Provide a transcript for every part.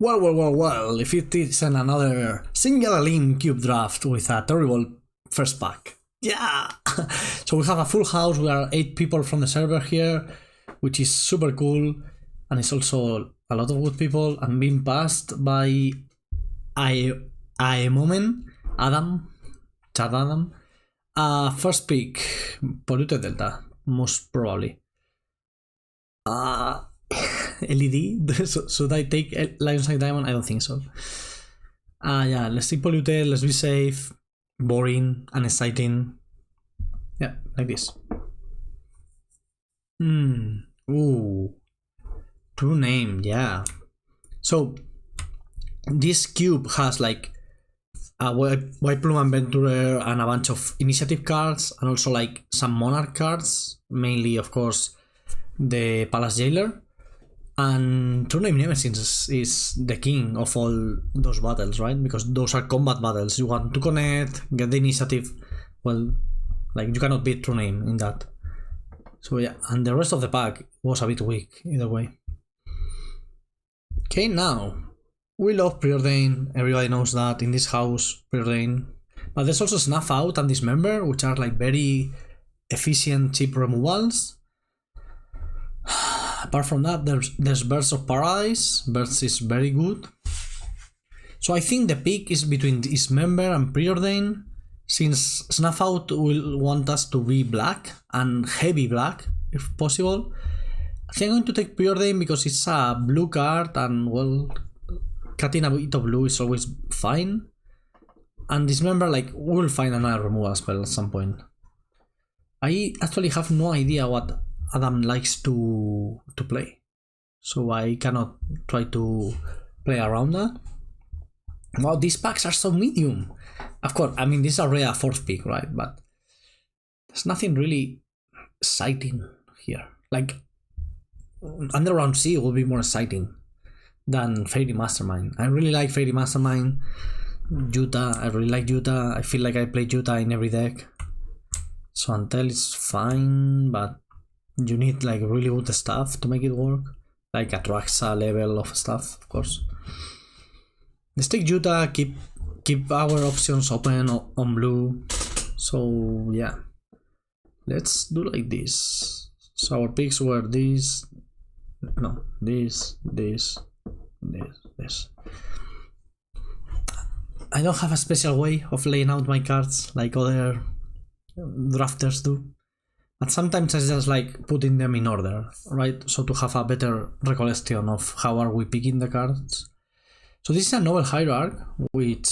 Well, if it isn't another single Elims cube draft with a terrible first pack. Yeah! So we have a full house, we are 8 people from the server here, which is super cool, and it's also a lot of good people. I'm being passed by Moment, Chad Adam. First pick, Polluted Delta, most probably. LED? Should I take Lionside Diamond? I don't think so. Yeah, let's take Polluted, let's be safe, boring, unexciting. Yeah, like this. Ooh. True name, yeah. So, this cube has like a White Plume Adventurer and a bunch of initiative cards, and also like some Monarch cards, mainly, of course, the Palace Jailer. And True Name Nemesis is the king of all those battles, right? Because those are combat battles. You want to connect, get the initiative. Well, like you cannot beat True Name in that. So yeah, and the rest of the pack was a bit weak either way. Okay, now we love Preordain. Everybody knows that in this house, Preordain. But there's also Snuff Out and Dismember, which are like very efficient, cheap removals. Apart from that, there's Birds of Paradise. Birds is very good. So I think the pick is between Dismember and Preordain, since Snuff Out will want us to be black, and heavy black, if possible. I think I'm going to take Preordain because it's a blue card, and well, cutting a bit of blue is always fine. And Dismember, like, we'll find another removal spell at some point. I actually have no idea what Adam likes to play, so I cannot try to play around that. Wow, these packs are so medium. Of course, I mean, this is a rare 4th pick, right? But there's nothing really exciting here. Like, Underground Sea will be more exciting than Fairy Mastermind. I really like Fairy Mastermind. Utah, I really like Utah. I feel like I play Utah in every deck. So Antel is fine, but you need like really good stuff to make it work, like Atraxa level of stuff, of course. Let's take Utah, keep our options open on blue. So yeah, let's do like this. So our picks were this. I don't have a special way of laying out my cards like other drafters do. But sometimes I just like putting them in order, right? So to have a better recollection of how are we picking the cards. So this is a Noble Hierarch, which,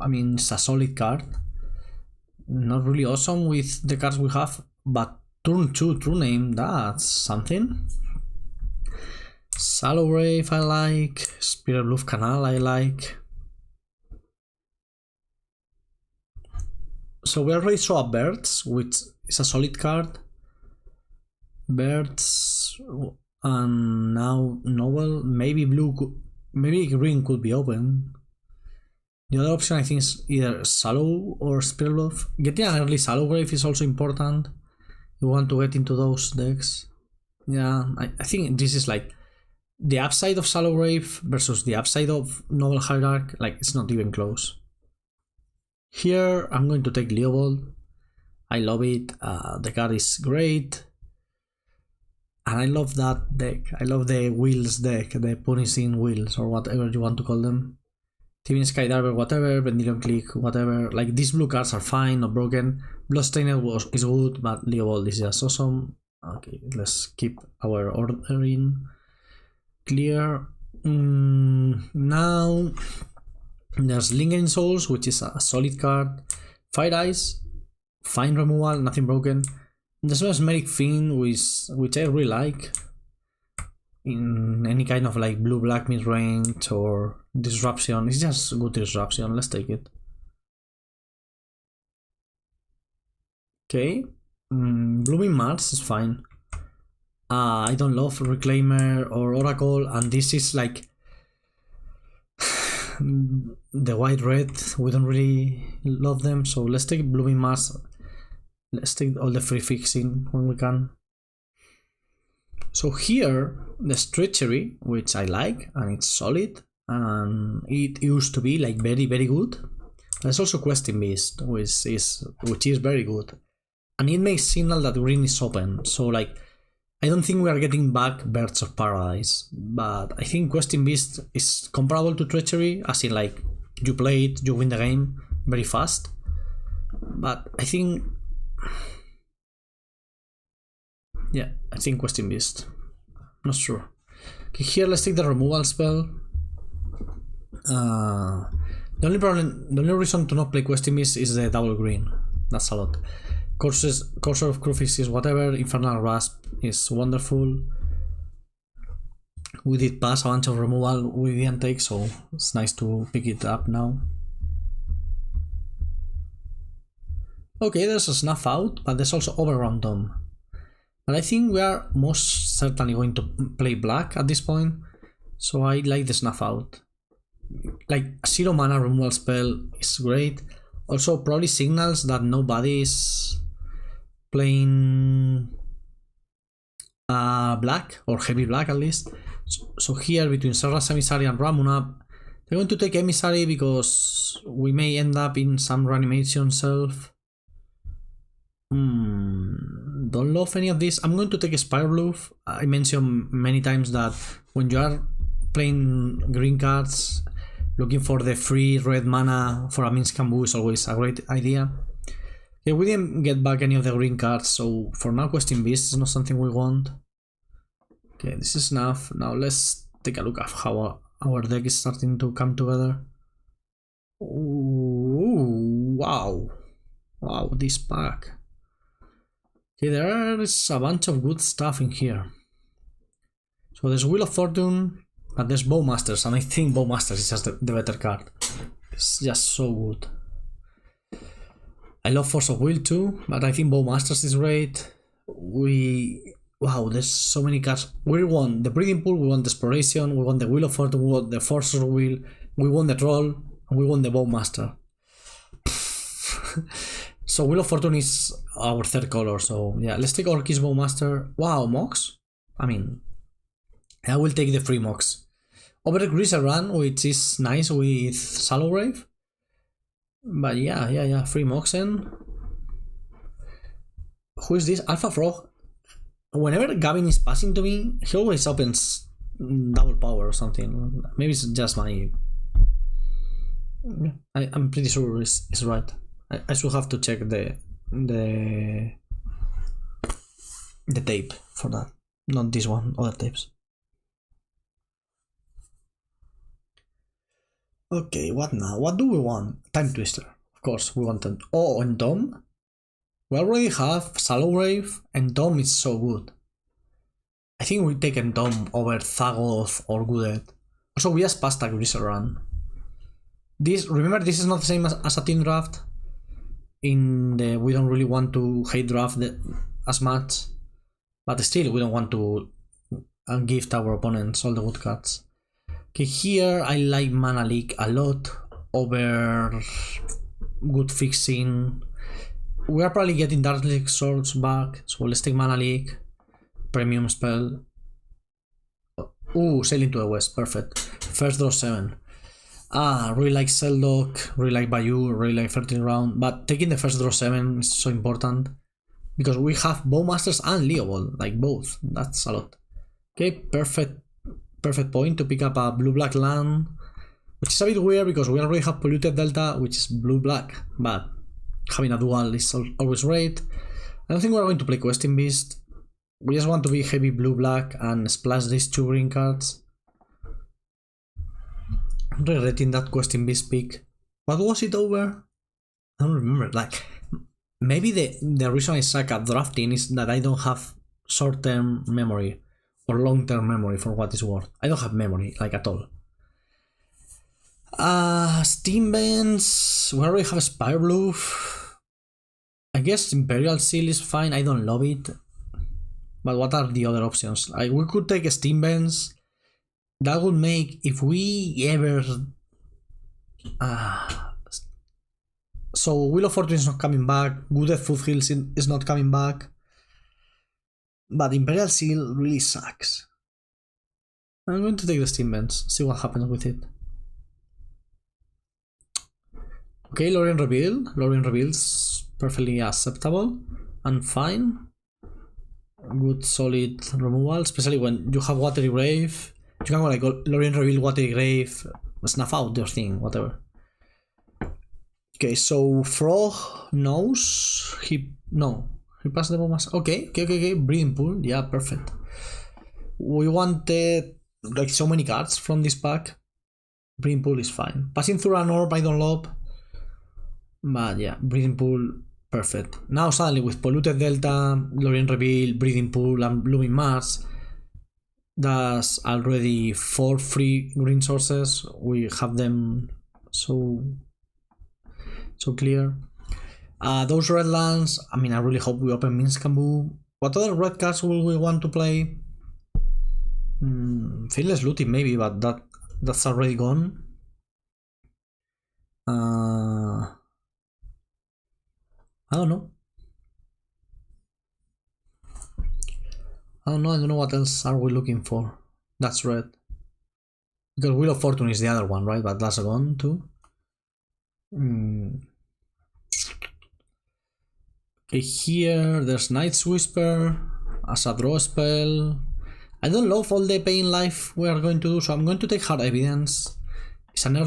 I mean, it's a solid card. Not really awesome with the cards we have, but turn 2 True Name, that's something. Sallow Grave I like, Spirit Bluff Canal I like. So we already saw Birds, which is a solid card. Birds, and now Noble. Maybe blue, maybe green could be open. The other option I think is either Sallow or Spirit Bluff. Getting an early Sallow Grave is also important. You want to get into those decks. Yeah, I think this is like the upside of Sallow Grave versus the upside of Noble Hierarch. Like, it's not even close. Here, I'm going to take Leovold. I love it. The card is great. And I love that deck. I love the Wheels deck, the Punishing Wheels, or whatever you want to call them. Thieving Skydiver, whatever, Vendilion Click, whatever. Like, these blue cards are fine, not broken. Bloodstained is good, but Leovold is just awesome. Okay, let's keep our ordering clear. Now there's Lingering Souls, which is a solid card. Fire Eyes, fine removal, nothing broken. There's Mesmeric Fiend, which I really like in any kind of like blue-black mid-range or disruption. It's just good disruption, let's take it. Okay, Blooming Mars is fine. I don't love Reclaimer or Oracle, and this is like the white-red, we don't really love them, so let's take Blooming Mars. Let's take all the free fixing when we can. So here, there's treachery, which I like, and it's solid, and it used to be like very, very good. There's also Questing Beast, which is very good, and it makes signal that green is open. So like, I don't think we are getting back Birds of Paradise, but I think Questing Beast is comparable to treachery, as in like you play it, you win the game very fast. But I think, yeah, I think Questing Beast. Not sure. Okay, here let's take the removal spell. The only reason to not play Questing Beast is the double green. That's a lot. Courser of Crufix is whatever. Infernal Grasp is wonderful. We did pass a bunch of removal we didn't take, so it's nice to pick it up now. Okay, there's a Snuff Out, but there's also Overrun Dome. But I think we are most certainly going to play black at this point, so I like the Snuff Out. Like, 0 mana removal spell is great. Also, probably signals that nobody is playing black, or heavy black at least. So here, between Serra's Emissary and Ramunap, they're going to take Emissary because we may end up in some reanimation self. Don't love any of this. I'm going to take a Spirebluff. I mentioned many times that when you are playing green cards, looking for the free red mana for a Minsc Boo is always a great idea. Okay, we didn't get back any of the green cards, so for now Questing Beast is not something we want. Okay, this is enough. Now let's take a look at how our deck is starting to come together. Ooh, wow. Wow, this pack. Okay, there is a bunch of good stuff in here. So there's Wheel of Fortune, but there's Bowmasters, and I think Bowmasters is just the better card. It's just so good. I love Force of Will too, but I think Bowmasters is great. Wow, there's so many cards. We won the Breeding Pool, we won the Exploration, we won the Wheel of Fortune, we won the Force of Will, we won the Troll, and we won the Bowmaster. So Wheel of Fortune is our third color, so yeah, let's take Orkis Bowmaster. Wow, Mox? I mean, I will take the free Mox. Over Greaser Run, which is nice with Shallow Grave. But yeah, free Moxen. Who is this? Alpha Frog. Whenever Gavin is passing to me, he always opens double power or something. Maybe it's just my... I'm pretty sure it's right. I should have to check the tape for that. Not this one, other tapes. Okay, what now? What do we want? Time Twister. Of course, we want an... Oh, and Dome? We already have Shallow Grave, and Dome is so good. I think we take Dome over Thagoth or Goodet. Also, we just passed a Greaser Run. Remember, this is not the same as a team draft. We don't really want to hate draft as much, but still we don't want to gift our opponents all the good cards. Okay, here I like Mana Leak a lot over Good Fixing. We are probably getting Dark Leak Swords back, so let's take Mana Leak, Premium Spell. Ooh, Sailing to the West, perfect. First draw 7. Really like Seldok, really like Bayou, really like 13 Round, but taking the first draw 7 is so important because we have Bowmasters and Leovold, like both. That's a lot. Okay, perfect point to pick up a blue-black land, which is a bit weird because we already have Polluted Delta, which is blue-black, but having a dual is always great. I don't think we're going to play Questing Beast. We just want to be heavy blue-black and splash these 2 green cards. I'm regretting that Questing Beast pick. What was it over? I don't remember. Like, maybe the reason I suck at drafting is that I don't have short-term memory or long-term memory for what it's worth. I don't have memory, like, at all. Steam Vents. We already have Spirebluff. I guess Imperial Seal is fine. I don't love it. But what are the other options? Like, we could take Steam Vents. That would make, if we ever... So Wheel of Fortune is not coming back. Good Foothills is not coming back. But Imperial Seal really sucks. I'm going to take the Steam Vents, see what happens with it. Okay, Lorien Reveal. Lorien Reveal's perfectly acceptable and fine. Good solid removal, especially when you have Watery Grave. You can go like Lorien Reveal, Watery Grave, snuff out your thing, whatever. Okay, so Frog knows he passed the bomb. Okay. Breathing Pool, yeah, perfect. We wanted like so many cards from this pack. Breathing Pool is fine. Passing through an orb I don't love, but yeah, Breathing Pool, perfect. Now suddenly with Polluted Delta, Lorien Reveal, Breathing Pool, and Blooming Mars, that's already 4 free green sources. We have them so clear. Those red lands, I mean, I really hope we open Minscamboo. What other red cards will we want to play? Fearless Looting maybe, but that's already gone. I don't know. I don't know what else are we looking for. That's red. Because Wheel of Fortune is the other one, right? But that's gone too. Okay, here there's Night's Whisper as a draw spell. I don't love all the Pain Life we are going to do, so I'm going to take Hard Evidence. It's an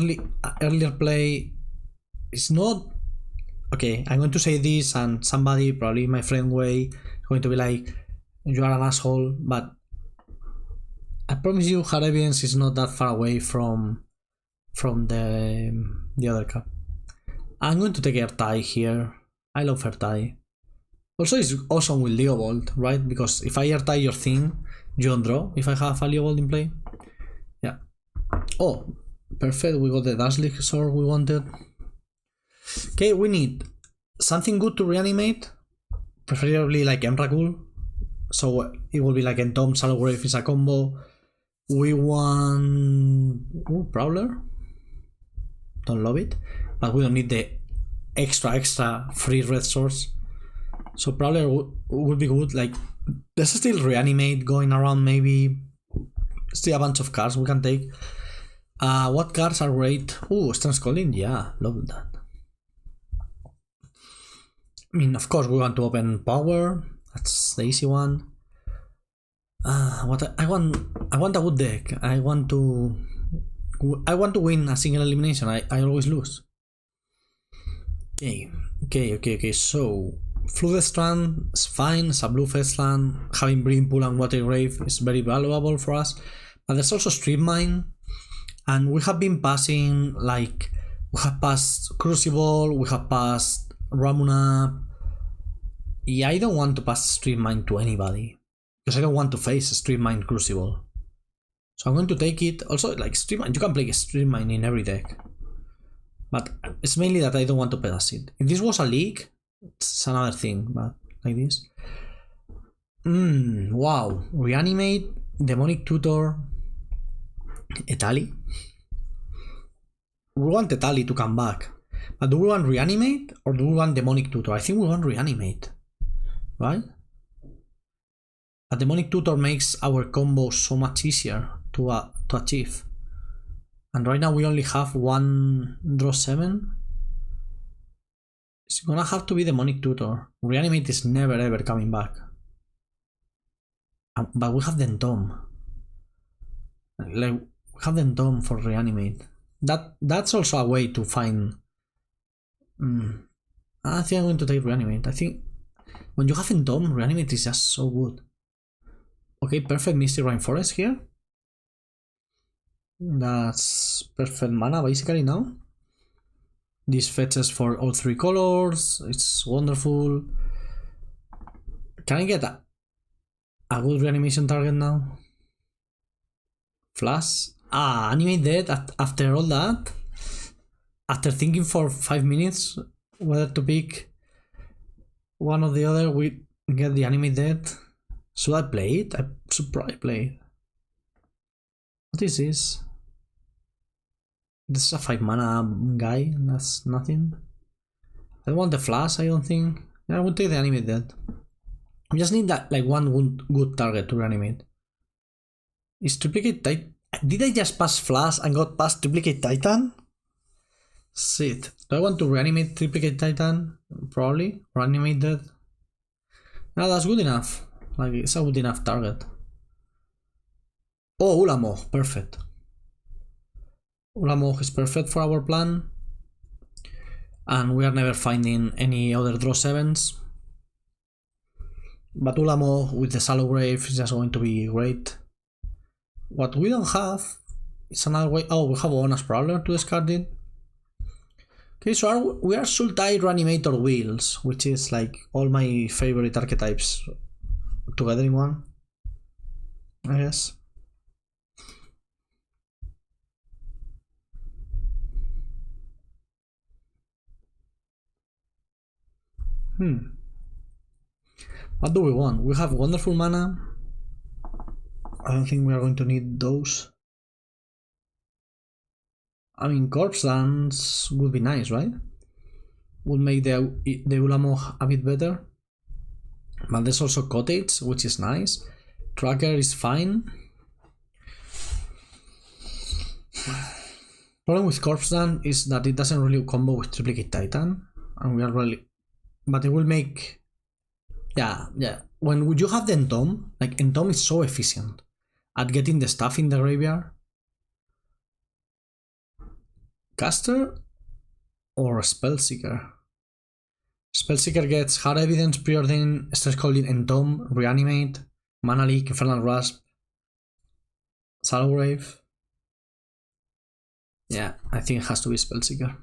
earlier play. It's not... Okay, I'm going to say this and somebody, probably my friend Way, is going to be like, you are an asshole, but I promise you Hard Evidence is not that far away from the other card. I'm going to take Airtie here. I love Airtie. Also, it's awesome with Leovold, right? Because if I Airtie your thing, you don't draw if I have a Leovold in play. Yeah. Oh, perfect. We got the Dashlick Sword we wanted. Okay, we need something good to reanimate, preferably like Emrakul. So it will be like Entomb, Shadowgrave is a combo. We want... Ooh, Prowler. Don't love it. But we don't need the extra free red source. So Prowler would be good. Like, there's still Reanimate going around maybe. Still a bunch of cards we can take. What cards are great? Ooh, Strange Calling? Yeah, love that. I mean, of course we want to open Power. That's the easy one. What I want a good deck. I want to win a single elimination. I always lose. Okay. So Flooded Strand is fine. It's a blue Festland. Having Breathing Pool and Water Grave is very valuable for us. But there's also Street Mine, and we have been passing, like, we have passed Crucible, we have passed Ramuna. Yeah, I don't want to pass Street Mine to anybody, because I don't want to face Street Mine Crucible. So I'm going to take it. Also, like, Street Mine, you can play Street Mine in every deck. But it's mainly that I don't want to pass it. If this was a league, it's another thing, but like this. Wow. Reanimate, Demonic Tutor, Etali. We want Etali to come back. But do we want Reanimate or do we want Demonic Tutor? I think we want Reanimate. Right? A Demonic Tutor makes our combo so much easier to achieve. And right now we only have one draw 7. It's gonna have to be Demonic Tutor. Reanimate is never ever coming back. But we have the Entomb. Like, we have the Entomb for Reanimate. That's also a way to find... I think I'm going to take Reanimate. I think when you have Entomb, Reanimate is just so good. Okay, perfect Misty Rainforest here. That's perfect mana basically now. This fetches for all 3 colors. It's wonderful. Can I get a good reanimation target now? Flash? Animate Dead after all that? After thinking for 5 minutes whether to pick one or the other, we get the Animate Dead. Should I play it? I should probably play it. What is this? This is a 5 mana guy, that's nothing. I don't want the flash, I don't think. Yeah, I would take the Animate Dead. We just need that, like, one good target to reanimate. Is Triplicate Titan? Did I just pass Flash and got past Triplicate Titan? Shit. Do I want to reanimate Triplicate Titan? Probably. Reanimate that. No, that's good enough. Like, it's a good enough target. Oh, Ulamog. Perfect. Ulamog is perfect for our plan. And we are never finding any other draw 7s. But Ulamog with the Shallow Grave is just going to be great. What we don't have is another way. Oh, we have Ona's Prowler to discard it. Okay, so we are Sultai Reanimator Wheels, which is like all my favorite archetypes together in one, I guess. What do we want? We have Wonderful Mana. I don't think we are going to need those. I mean, Corpse Dance would be nice, right? Would make the Ulamog a bit better. But there's also Cottage, which is nice. Tracker is fine. Problem with Corpse Dance is that it doesn't really combo with Triplicate Titan. And we are really... But it will make... Yeah. When you have the Entomb, like, Entomb is so efficient at getting the stuff in the graveyard. Caster or Spellseeker? Spellseeker gets Hard Evidence, Preordain, Stress Calling, Entomb, Reanimate, Mana Leak, Infernal Grasp, Shallow Grave. Yeah, I think it has to be Spellseeker.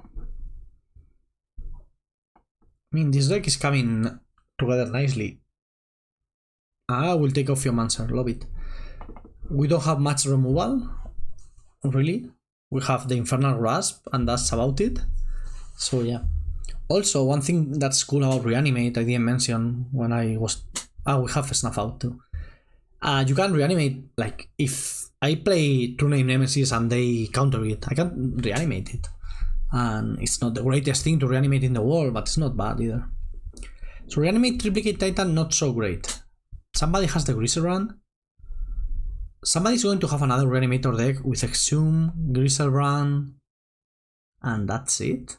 I mean, this deck is coming together nicely. I will take off Geomancer, love it. We don't have much removal, really. We have the Infernal Grasp, and that's about it. So yeah. Also, one thing that's cool about Reanimate, I didn't mention when I was... we have a Snuff Out too. You can reanimate, like, if I play True Name Nemesis and they counter it, I can reanimate it. And it's not the greatest thing to reanimate in the world, but it's not bad either. So reanimate Triplicate Titan, not so great. Somebody has the Griselbrand. Somebody's going to have another Reanimator deck with Exhume, Griselbrand, and that's it.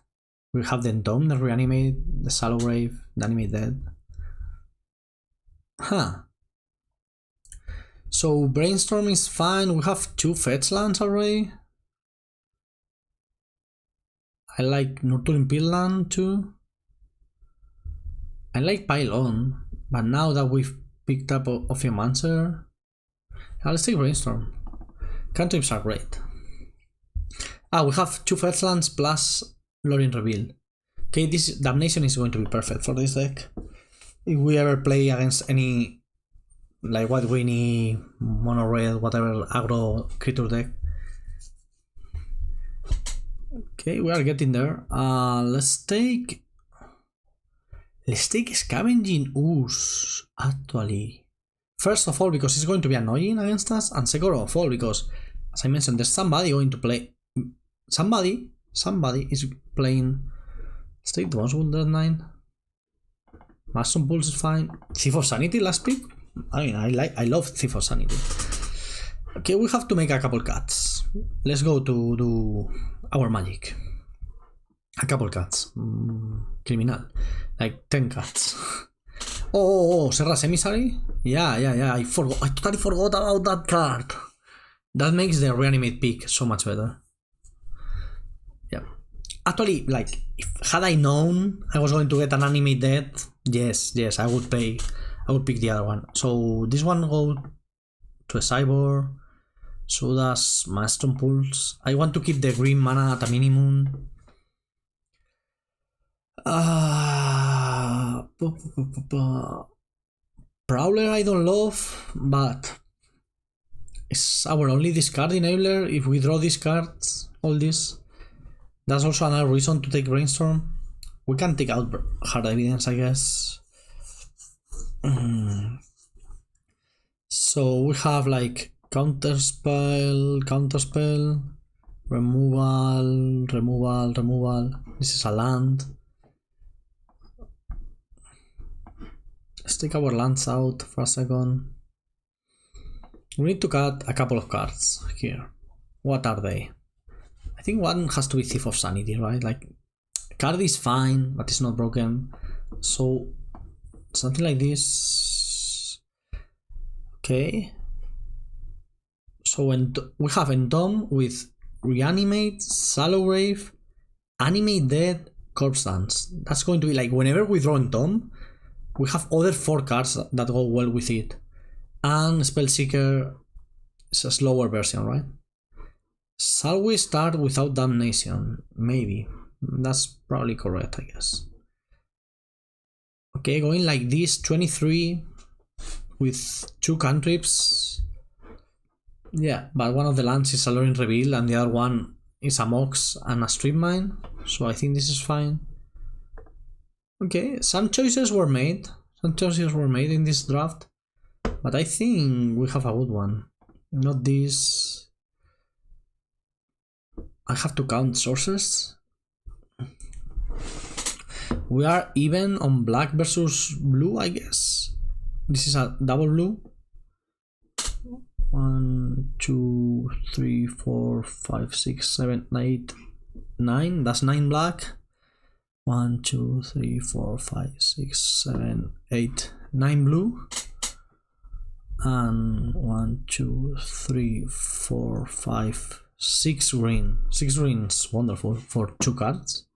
We have the Entomb, the Reanimate, the Shallow Grave, the Animate Dead. Huh. So Brainstorm is fine. We have 2 fetch lands already. I like Nurturing Pitland too. I like Pylon, but now that we've picked up Ophiomancer, let's take Brainstorm. Cantrips are great. We have 2 fetch lands plus Lorien Reveal. Okay, this Damnation is going to be perfect for this deck. If we ever play against any, like, White Winnie, Mono Red, whatever aggro creature deck. Okay, we are getting there. Let's take Scavenging Ooze, actually. First of all, because it's going to be annoying against us, and second of all, because, as I mentioned, there's somebody going to play... Somebody is playing... Let's take the Most Wounded 9. Master Pulse is fine. Thief of Sanity last pick? I mean, I love Thief of Sanity. Okay, we have to make a couple cuts. Let's go to do our magic. A couple cuts. Criminal. Like 10 cuts. Oh, Serra's Emissary? Yeah. I totally forgot about that card. That makes the Reanimate pick so much better. Yeah. Actually, like, had I known I was going to get an Animate Dead, yes, I would pick the other one. So this one goes to a Cyborg. So does Maelstrom Pulse. I want to keep the green mana at a minimum. Prowler I don't love, but it's our only discard enabler. If we draw these cards, all this, that's also another reason to take Brainstorm. We can take out Hard Evidence, I guess. So we have like Counterspell, removal. This is a land. Let's take our lands out for a second. We need to cut a couple of cards here. What are they? I think one has to be Thief of Sanity, right? Like, card is fine, but it's not broken. So, something like this. Okay. So we have Entomb with Reanimate, Shallow Grave, Animate Dead, Corpse Dance. That's going to be like, whenever we draw Entomb, we have other 4 cards that go well with it. And Spellseeker is a slower version, right? Shall we start without Damnation? Maybe. That's probably correct, I guess. Okay, going like this, 23 with 2 cantrips. Yeah, but one of the lands is a Loring Reveal and the other one is a Mox and a Strip Mine. So I think this is fine. Okay, some choices were made. Some choices were made in this draft. But I think we have a good one. Not this. I have to count sources. We are even on black versus blue, I guess. This is a double blue. 1, 2, 3, 4, 5, 6, 7, 8, 9. That's 9 black. 1, 2, 3, 4, 5, 6, 7, 8, 9 blue. And 1, 2, 3, 4, 5, 6 green. 6 greens, wonderful for 2 cards.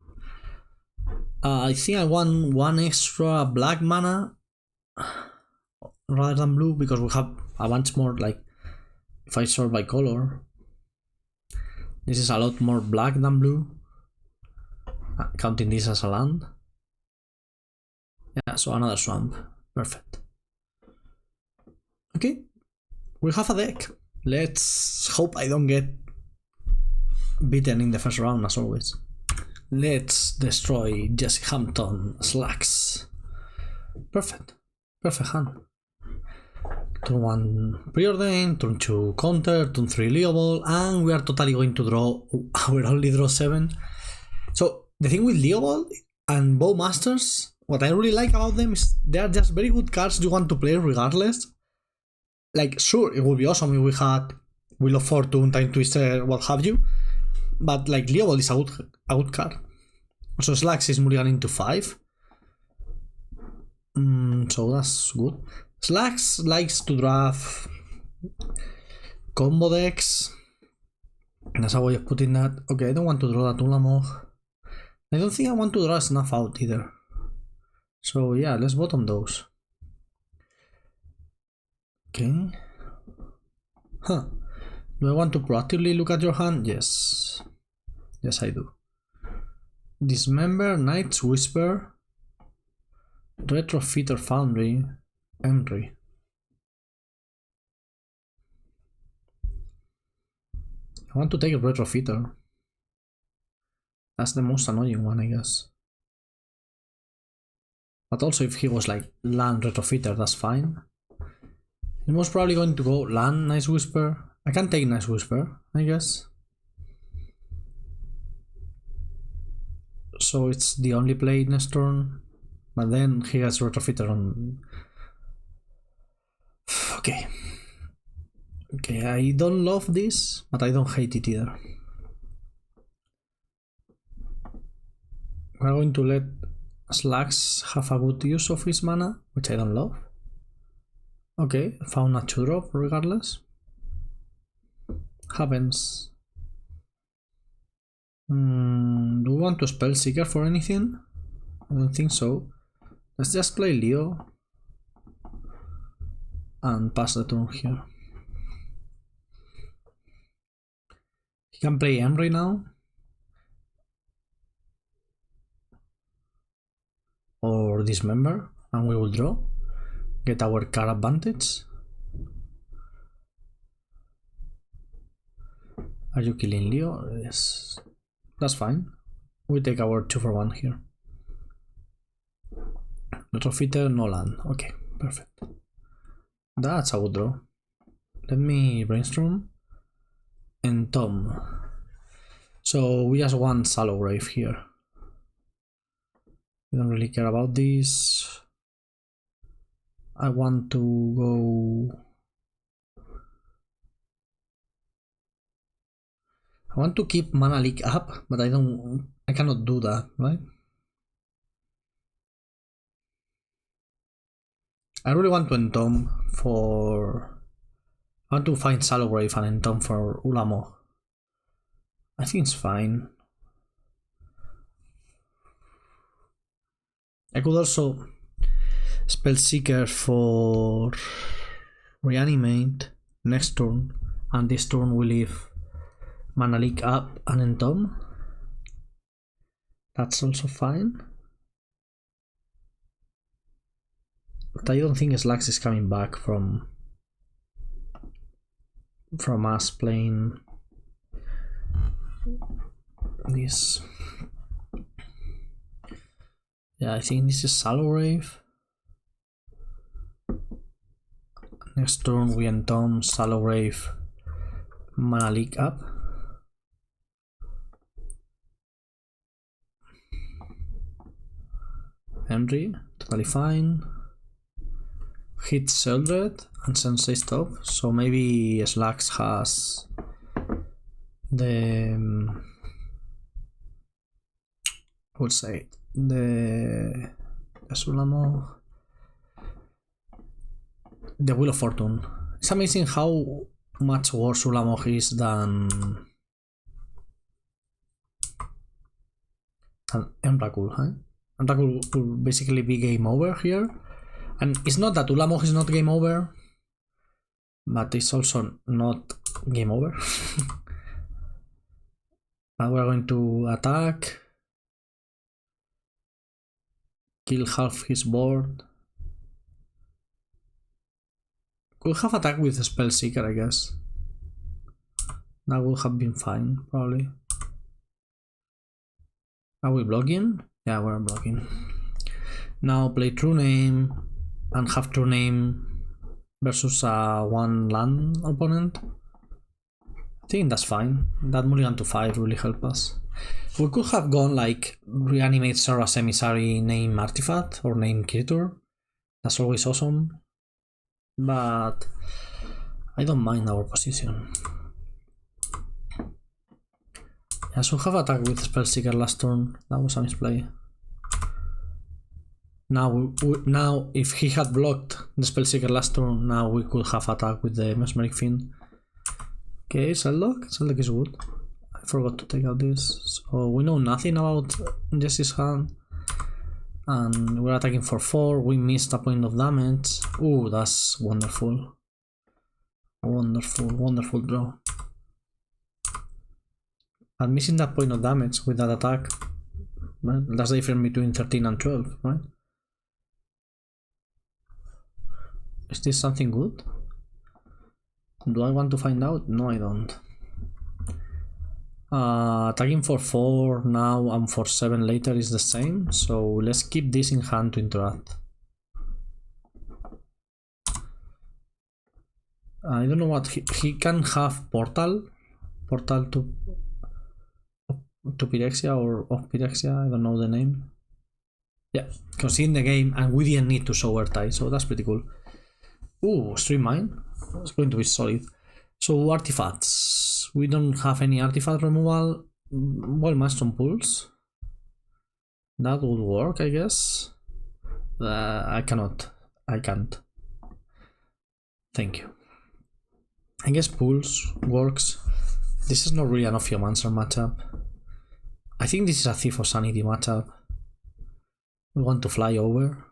I think I want 1 extra black mana rather than blue because we have a bunch more, like, if I sort by color. This is a lot more black than blue. Counting this as a land. Yeah, so another swamp. Perfect. Okay, we have a deck. Let's hope I don't get beaten in the first round as always. Let's destroy Jesse Hampton Slacks. Perfect. Perfect hand. Turn 1 Preordain, turn 2 Counter, turn 3 Leoball, and we are totally going to draw our only draw 7. So the thing with Leoball and Bowmasters, what I really like about them is they are just very good cards you want to play regardless. Like, sure, it would be awesome if we had Wheel of Fortune, Time Twister, what have you, but like Leoball is a good card. Also Slacks is mulligan into 5. So that's good. Slacks likes to draft combo decks. That's a way of putting that. Okay, I don't want to draw that Ulamog. I don't think I want to draw Snuff Out either. So yeah, let's bottom those. Okay. Huh. Do I want to proactively look at your hand? Yes. Yes, I do. Dismember, Knight's Whisper, Retrofitter Foundry, Emery. I want to take a Retrofitter. That's the most annoying one, I guess. But also if he was like land Retrofitter, that's fine. He's most probably going to go land Nice Whisper. I can take Nice Whisper, I guess. So it's the only play next turn. But then he has Retrofitter on. Okay. Okay, I don't love this, but I don't hate it either. We're going to let Slacks have a good use of his mana, which I don't love. Okay, found a 2-drop regardless. Happens. Do we want to Spellseeker for anything? I don't think so. Let's just play Leo and pass the turn here. He can play Emery now. Or Dismember, and we will draw. Get our card advantage. Are you killing Leo? Yes. That's fine. We take our 2-for-1 here. Retrofitter, no land. Okay, perfect. That's a good draw. Let me brainstorm. And Tom. So we just want Shallow Grave here. We don't really care about this. I want to go. I want to keep mana leak up, but I cannot do that, right? I really want to entomb for. I want to find Shallow Grave and entomb for Ulamo. I think it's fine. I could also spell Seeker for reanimate next turn, and this turn we leave mana leak up and entomb. That's also fine. But I don't think Slax is coming back from us playing this. Yeah, I think this is Shallow Grave. Next turn we entomb Shallow Grave, mana leak up. Henry, totally fine. Hit Sheldred and Sensei stop, so maybe Slax has the I would say the Sulamo, the Wheel of Fortune. It's amazing how much worse Sulamo is than Emrakul, huh? Emrakul will basically be game over here. And it's not that Ulamo is not game over, but it's also not game over. Now we're going to attack, kill half his board. Could have attacked with a Spell Seeker, I guess. That would have been fine, probably. Are we blocking? Yeah, we're blocking. Now play True Name and have True Name versus a 1 land opponent. I think that's fine. That mulligan to 5 really helped us. We could have gone like reanimate Sarah's Emissary, name Artifact or name Creature. That's always awesome. But I don't mind our position. Yeah, so have attack with Spellseeker last turn. That was a misplay. Now, if he had blocked the Spellseeker last turn, now we could have attacked with the Mesmeric Fiend. Okay, Seldok. Seldok is good. I forgot to take out this. So we know nothing about Jesse's hand. And we're attacking for 4. We missed a point of damage. Ooh, that's wonderful. Wonderful, wonderful draw. And missing that point of damage with that attack, right? That's the difference between 13 and 12, right? Is this something good? Do I want to find out? No, I don't. Attacking for 4 now and for 7 later is the same, so let's keep this in hand to interact. I don't know what he can have portal to Pyrexia or of Pyrexia, I don't know the name. Yeah, because in the game and we didn't need to show Earthtie, so that's pretty cool. Ooh, Stream Mine. It's going to be solid. So artifacts. We don't have any artifact removal. Well, Maelstrom Pulse. That would work, I guess. I cannot. I can't. Thank you. I guess Pulse works. This is not really an Ophiomancer matchup. I think this is a Thief of Sanity matchup. We want to fly over.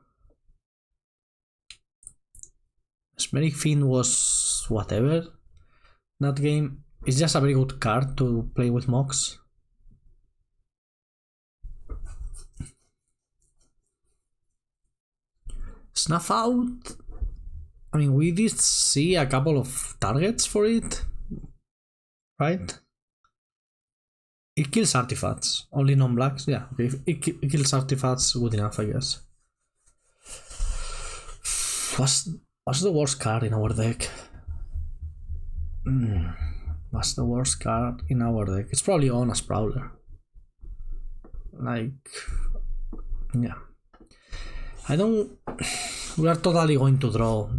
Mesmeric Fiend was whatever. That game is just a very good card to play with Mox. Snuff Out. I mean, we did see a couple of targets for it, right? It kills artifacts, only non-blacks. Yeah, okay. It kills artifacts, good enough, I guess. What's the worst card in our deck? What's the worst card in our deck? It's probably on a Sprawler. Like, yeah. I don't... We are totally going to draw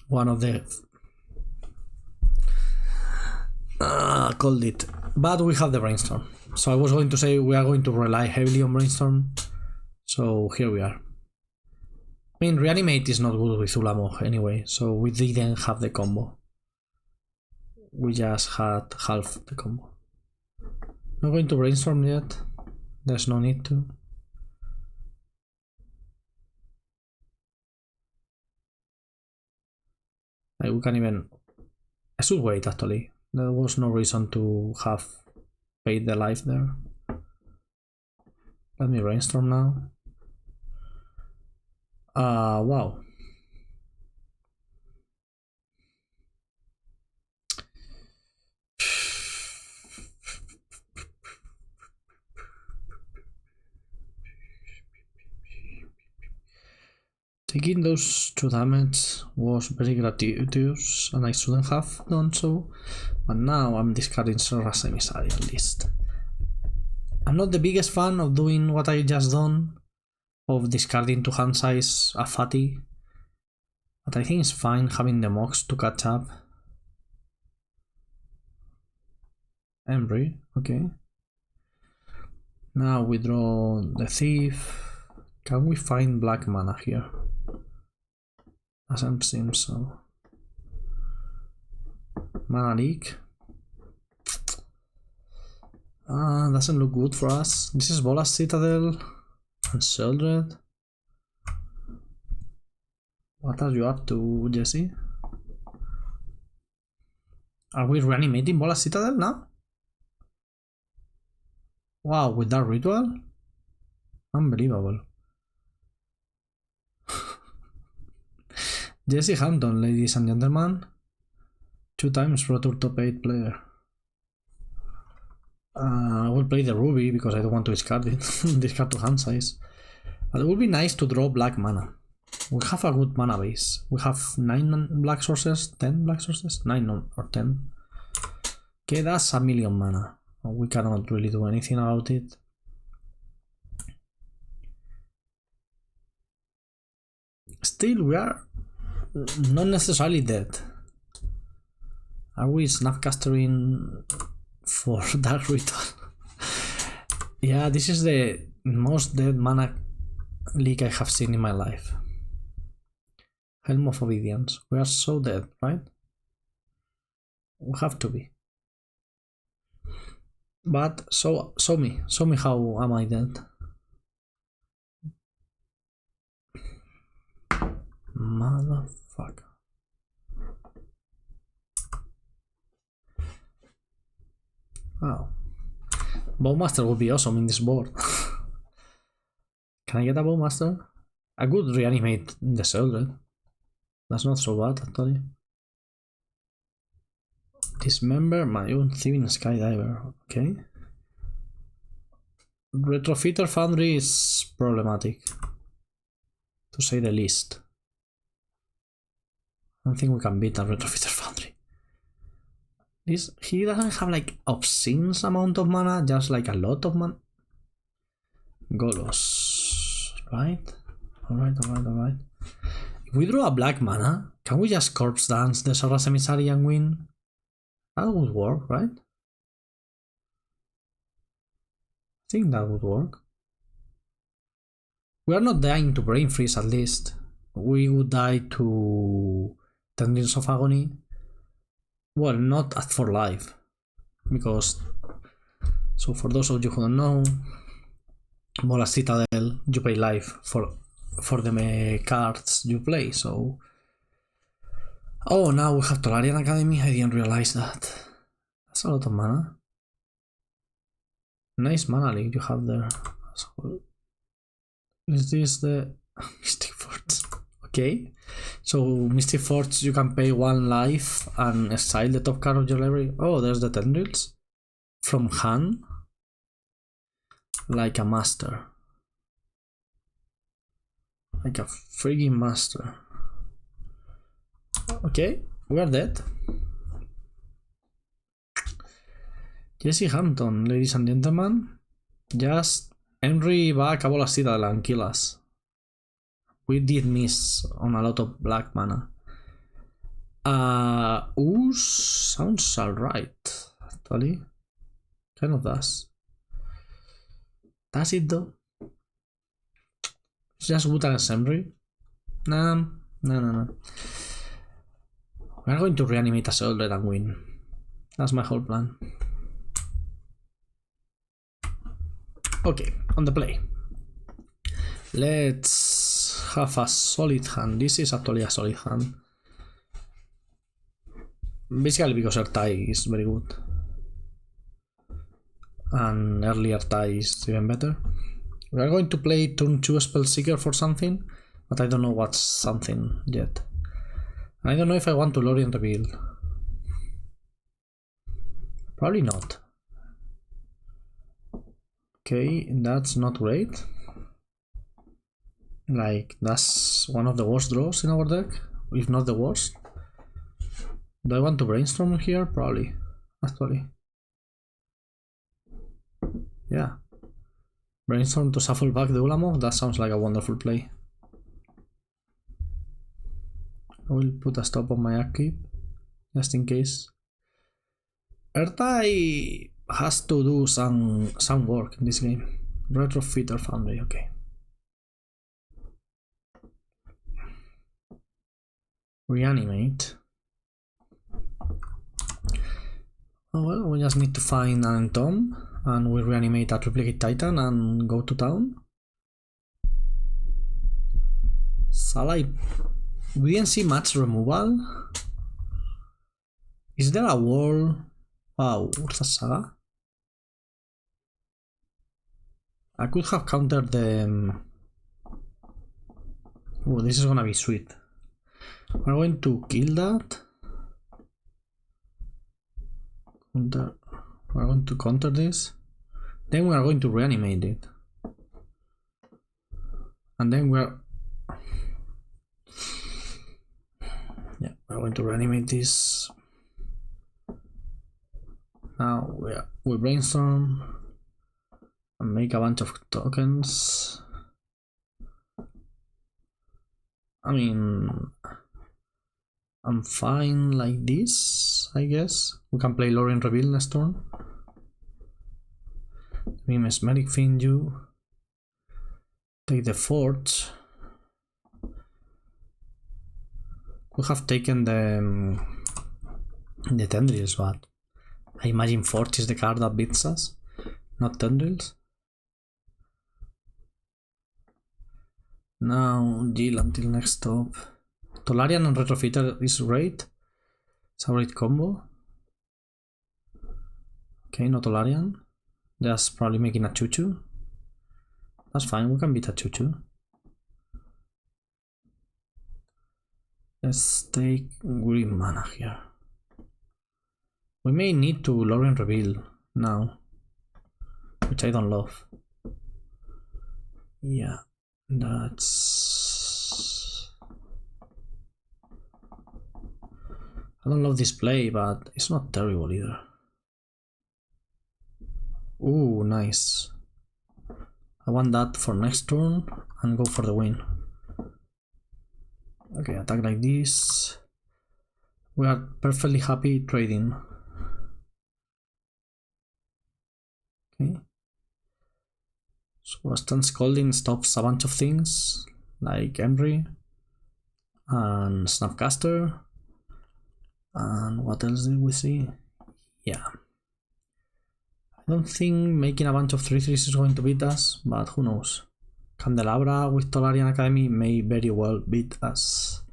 one of the... called it. But we have the brainstorm. So I was going to say we are going to rely heavily on brainstorm. So here we are. I mean, reanimate is not good with Ulamog anyway, so we didn't have the combo. We just had half the combo. Not going to brainstorm yet. There's no need to. Like we can even... I should wait actually. There was no reason to have paid the life there. Let me brainstorm now. Wow. Taking those 2 damage was very gratuitous and I shouldn't have done so, but now I'm discarding Serra's Emissary at least. I'm not the biggest fan of doing what I just done, of discarding 2 hand size a fatty, but I think it's fine having the Mox to catch up. Embry, okay. Now we draw the Thief. Can we find black mana here? Doesn't seem so. Mana leak. Doesn't look good for us. This is Bolas Citadel and Sheldred. What are you up to, Jesse? Are we reanimating Bolas Citadel now? Wow, with that ritual? Unbelievable. Jesse Hampton, ladies and gentlemen. 2 times Pro Tour top 8 player. I will play the Ruby because I don't want to discard it. Discard 2 hand size. But it would be nice to draw black mana. We have a good mana base. We have 9 black sources, 10 black sources? 9 or 10. Okay, that's a million mana. We cannot really do anything about it. Still, we are not necessarily dead. Are we snapcastering for Dark Ritual? Yeah, this is the most dead mana league I have seen in my life. Helm of Obedience. We are so dead, right? We have to be. But show me how am I dead? Motherfucker. Wow. Bowmaster would be awesome in this board. Can I get a Bowmaster? I could reanimate the Sheldred. That's not so bad actually. Dismember my own Thieving Skydiver. Okay. Retrofitter Foundry is problematic, to say the least. I don't think we can beat a Retrofitter Foundry. He doesn't have like obscene amount of mana, just like a lot of mana. Golos, right? Alright. If we draw a black mana, can we just Corpse Dance the Serra's Emissary and win? That would work, right? I think that would work. We are not dying to Brain Freeze at least. We would die to Tendrils of Agony. Well, not at for life, because, so for those of you who don't know, Bolas Citadel, you pay life for the cards you play, so... Oh, now we have Tolarian Academy, I didn't realize that. That's a lot of mana. Nice mana league you have there. Is this the Mystic Forge? Okay, so Mystic Forge, you can pay 1 life and exile the top card of your library. Oh, there's the Tendrils from hand, like a master, like a freaking master. Okay, we are dead. Jesse Hampton, ladies and gentlemen, just Henry back a Bolas Citadel and kill us. We did miss on a lot of black mana. Ooze sounds alright, actually. Kind of does. Does it though? It's just good as Embry. No. We're going to reanimate a Soldier and win. That's my whole plan. Okay, on the play. Let's have a solid hand. This is actually a solid hand. Basically because our tie is very good. And earlier tie is even better. We are going to play turn 2 Spellseeker for something, but I don't know what's something yet. I don't know if I want to Lorien Reveal. Probably not. Okay, that's not great. Like, that's one of the worst draws in our deck, if not the worst. Do I want to Brainstorm here? Probably, actually. Yeah. Brainstorm to shuffle back the Ulamog, that sounds like a wonderful play. I will put a stop on my upkeep, just in case. Ertai has to do some work in this game. Retrofit or Foundry, okay. Reanimate. Oh well, we just need to find an Entomb, and we reanimate a Triplicate Titan and go to town. Salai. We didn't see much removal. Is there a wall? Wow, what's a Saga? I could have countered the... Oh, this is gonna be sweet. We're going to kill that. We're going to counter this. Then we are going to reanimate it. And then we're... Yeah, we're going to reanimate this. Now we brainstorm and make a bunch of tokens. I mean, I'm fine like this, I guess. We can play Lorien Reveal next turn. We Mesmeric Find you. Take the fort. We have taken the Tendrils, but I imagine fort is the card that beats us, not Tendrils. Now Jill until next stop. Tolarian and Retrofitter is great. It's a great combo. Okay, no Tolarian. Just probably making a 2-2. That's fine, we can beat a 2-2. Let's take green mana here. We may need to Lorien Reveal now, which I don't love. Yeah, that's... I don't love this play, but it's not terrible either. Ooh, nice. I want that for next turn and go for the win. Okay, attack like this. We are perfectly happy trading. Okay. So Stance Scolding stops a bunch of things like Embry and Snapcaster. And what else did we see? Yeah. I don't think making a bunch of 3/3s is going to beat us, but who knows. Candelabra with Tolarian Academy may very well beat us.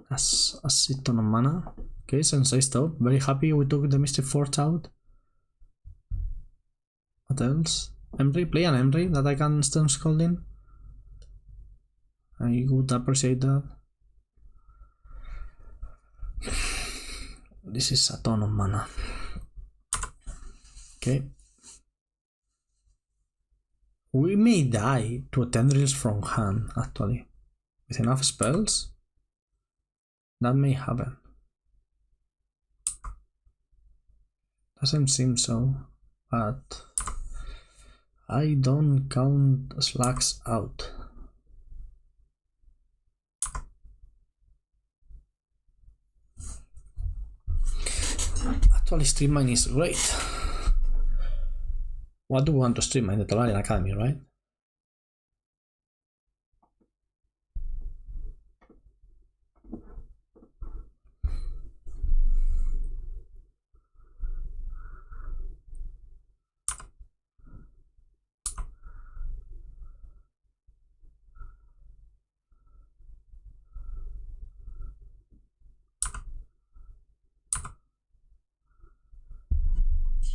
As a shit ton of mana. Okay, Sensei stop. Very happy we took the Mystic Forge out. What else? Embry, play an Embry that I can Stone Scolding. I would appreciate that. This is a ton of mana. Okay. We may die to Tendrils from hand, actually. With enough spells, that may happen. Doesn't seem so, but I don't count slugs out. Actually, stream mine is great. What do we want to stream mine? The Tolarian Academy, right?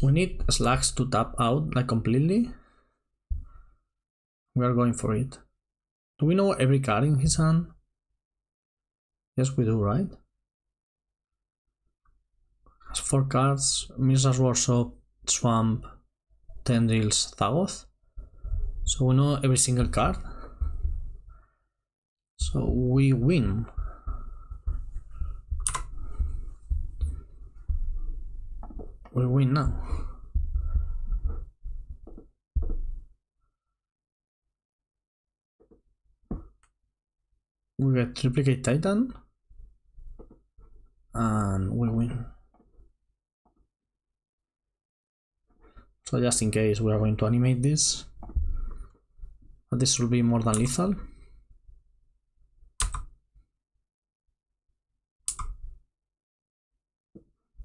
We need slugs to tap out like completely. We are going for it. Do we know every card in his hand? Yes, we do, right? Has 4 cards: Mirza's Workshop, Swamp, Tendrils, Thagoth. So we know every single card. So we win. We win now. We get Triplicate Titan. And we win. So just in case, we are going to animate this. But this will be more than lethal.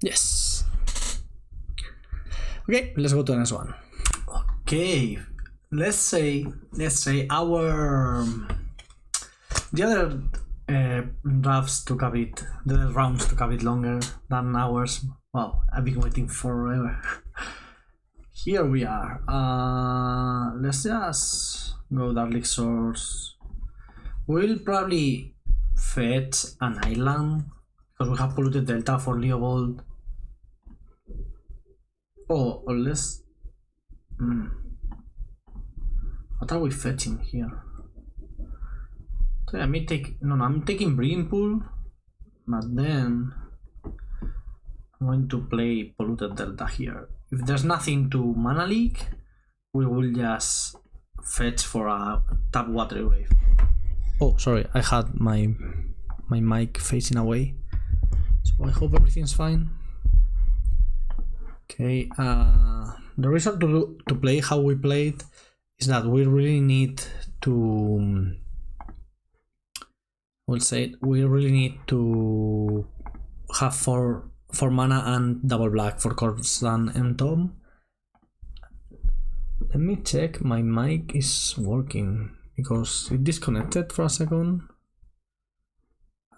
Yes. Okay, let's go to the next one. Okay, let's say our the other drafts took a bit, the rounds took a bit longer than ours. Wow, I've been waiting forever. Here we are. Let's just go Dark Source. We'll probably fetch an island because we have polluted Delta for Leovold. Oh, or let's. What are we fetching here? So I may take. No, I'm taking Breeding Pool, but then I'm going to play Polluted Delta here. If there's nothing to Mana Leak, we will just fetch for a tap Watery Grave. Oh, sorry, I had my mic facing away, so I hope everything's fine. Okay, the reason to play how we played is that we really need to. We'll say we really need to have four mana and double black for Corpse and Tom. Let me check my mic is working because it disconnected for a second.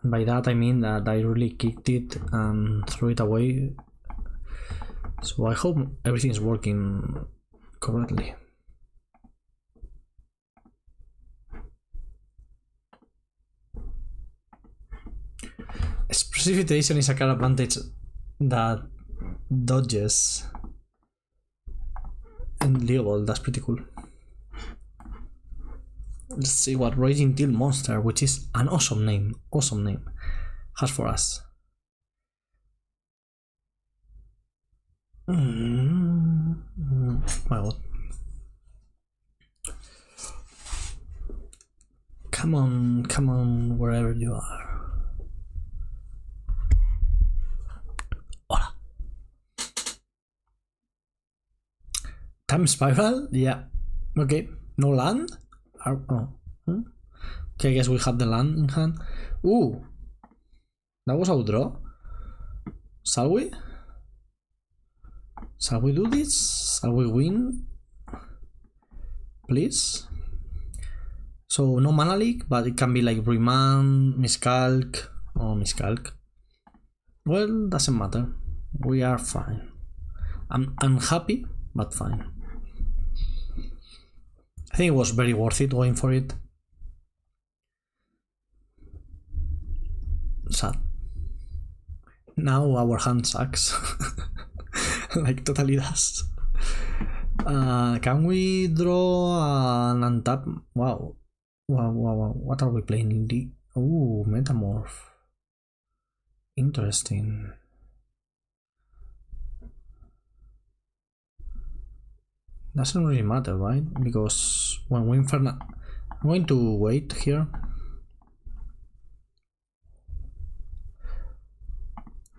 And by that I mean that I really kicked it and threw it away. So I hope everything is working correctly. Precipitation is a card advantage that dodges and Leovold, that's pretty cool. Let's see what Raging Teal Monster, which is an awesome name, has for us. My god. Come on, wherever you are. Hola. Time Spiral? Yeah. Okay. No land? Oh. Okay, I guess we have the land in hand. Ooh. That was our draw. Shall we? Shall we do this? Shall we win? Please? So no Mana Leak, but it can be like Remand, Miscalc, or Miscalc. Well, doesn't matter. We are fine. I'm unhappy, but fine. I think it was very worth it going for it. Sad. Now our hand sucks. Like totally does. Can we draw an untap? Wow. What are we playing? Ooh, Metamorph. Interesting. doesn't really matter, right? Because when we Inferno, I'm going to wait here.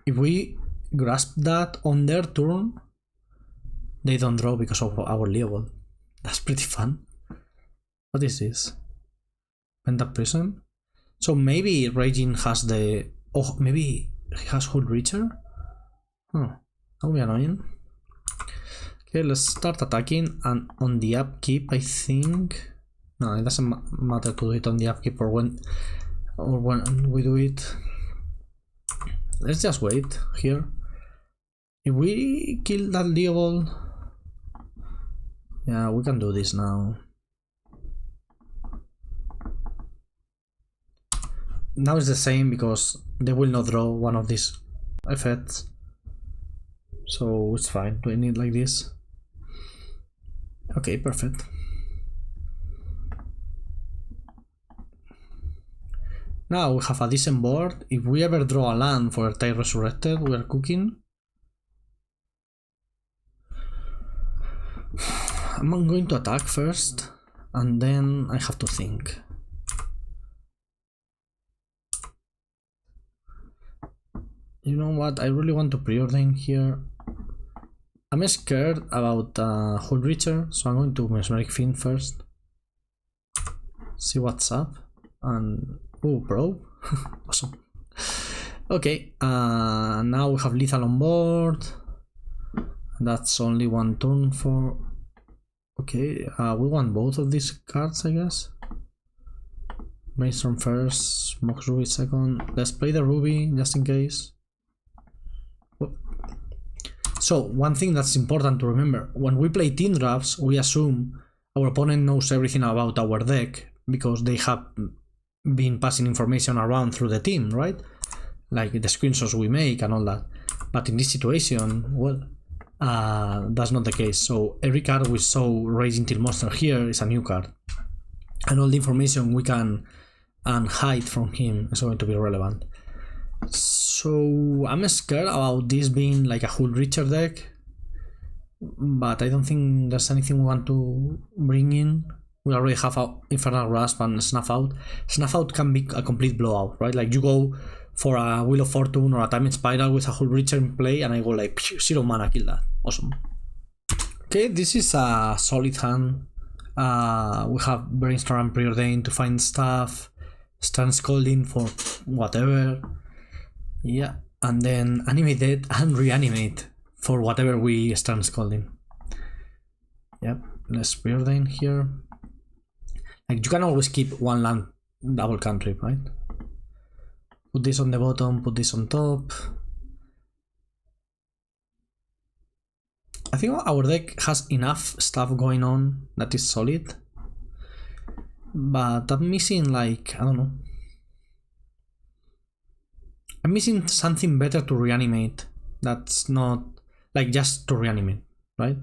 If we grasp that on their turn, they don't draw because of our level. That's pretty fun. What is this? Penta Prison? So maybe Raging has the... Oh, maybe he has Hull Reacher? Huh, that would be annoying. Okay, let's start attacking, and on the upkeep, I think... No, it doesn't matter to do it on the upkeep or when we do it. Let's just wait here. If we kill that level... Yeah, we can do this now. Now it's the same because they will not draw one of these effects. So it's fine doing it like this. Okay, perfect. Now we have a decent board. If we ever draw a land for a Tide Resurrected, we are cooking. I'm going to attack first, and then I have to think. You know what? I really want to preordain here. I'm scared about Hull Reacher, so I'm going to Mesmeric Fiend first. See what's up. And oh, bro, awesome. Okay, now we have lethal on board. That's only one turn for. Okay, we want both of these cards, I guess. Brainstorm first, Mox Ruby second. Let's play the Ruby just in case. So one thing that's important to remember, when we play team drafts, we assume our opponent knows everything about our deck because they have been passing information around through the team, right? Like the screenshots we make and all that. But in this situation, well, that's not the case. So every card we saw Raging Till Monster here is a new card. And all the information we can hide from him is going to be relevant. So I'm scared about this being like a Hull Reacher deck, but I don't think there's anything we want to bring in. We already have Infernal Grasp and Snuff Out. Snuff Out can be a complete blowout, right? Like you go for a Wheel of Fortune or a Time Spiral with a Hull Reacher in play, and I go like 0 mana, kill that. Awesome. Okay, this is a solid hand. We have Brainstorm and Preordain to find stuff, Stern Scolding for whatever. Yeah, and then Animate Dead and Reanimate for whatever we Stern Scolding. Yep, let's Preordain here. Like you can always keep one land double cantrip, right? Put this on the bottom, put this on top. I think our deck has enough stuff going on that is solid. But I'm missing like, I don't know. I'm missing something better to reanimate. That's not like just to reanimate, right?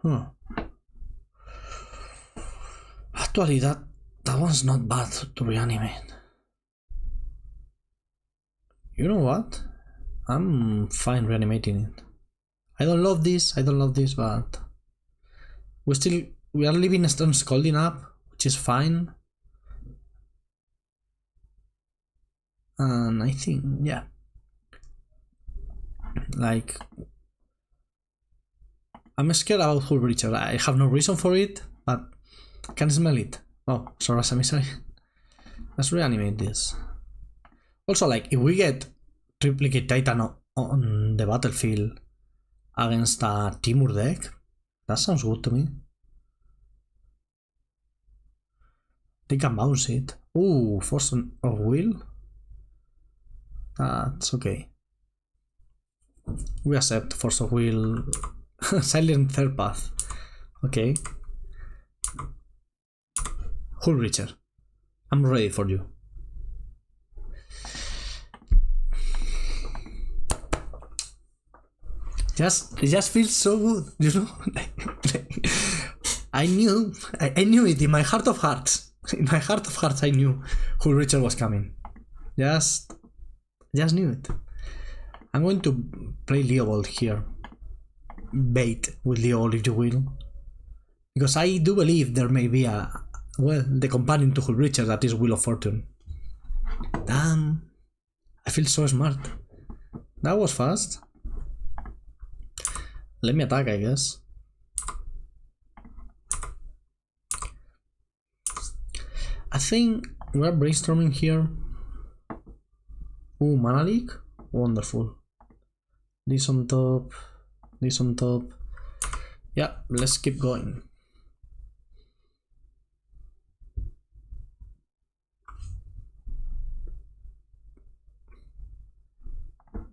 Huh. Actually, that one's not bad to reanimate. You know what? I'm fine reanimating it. I don't love this, but we are leaving Stern Scolding up, which is fine. And I think, yeah, like I'm scared about Hull Reacher. I have no reason for it, but I can smell it. Oh, sorry, sorry. Let's reanimate this. Also, like if we get Triplicate Titan on the battlefield against a Timur deck, that sounds good to me. They can bounce it. Ooh, Force of Will. That's okay. We accept Force of Will. Silent Third Path. Okay. Hull Reacher. I'm ready for you. It just feels so good, you know? I knew it in my heart of hearts. In my heart of hearts, I knew Hull Reacher was coming. Just knew it. I'm going to play Leovold here. bait with Leo, if you will. Because I do believe there may be the companion to Hullbreacher that is Wheel of Fortune. Damn. I feel so smart. That was fast. Let me attack, I guess. I think we're brainstorming here. Ooh, mana leak? Wonderful. This on top. This on top. Yeah, let's keep going.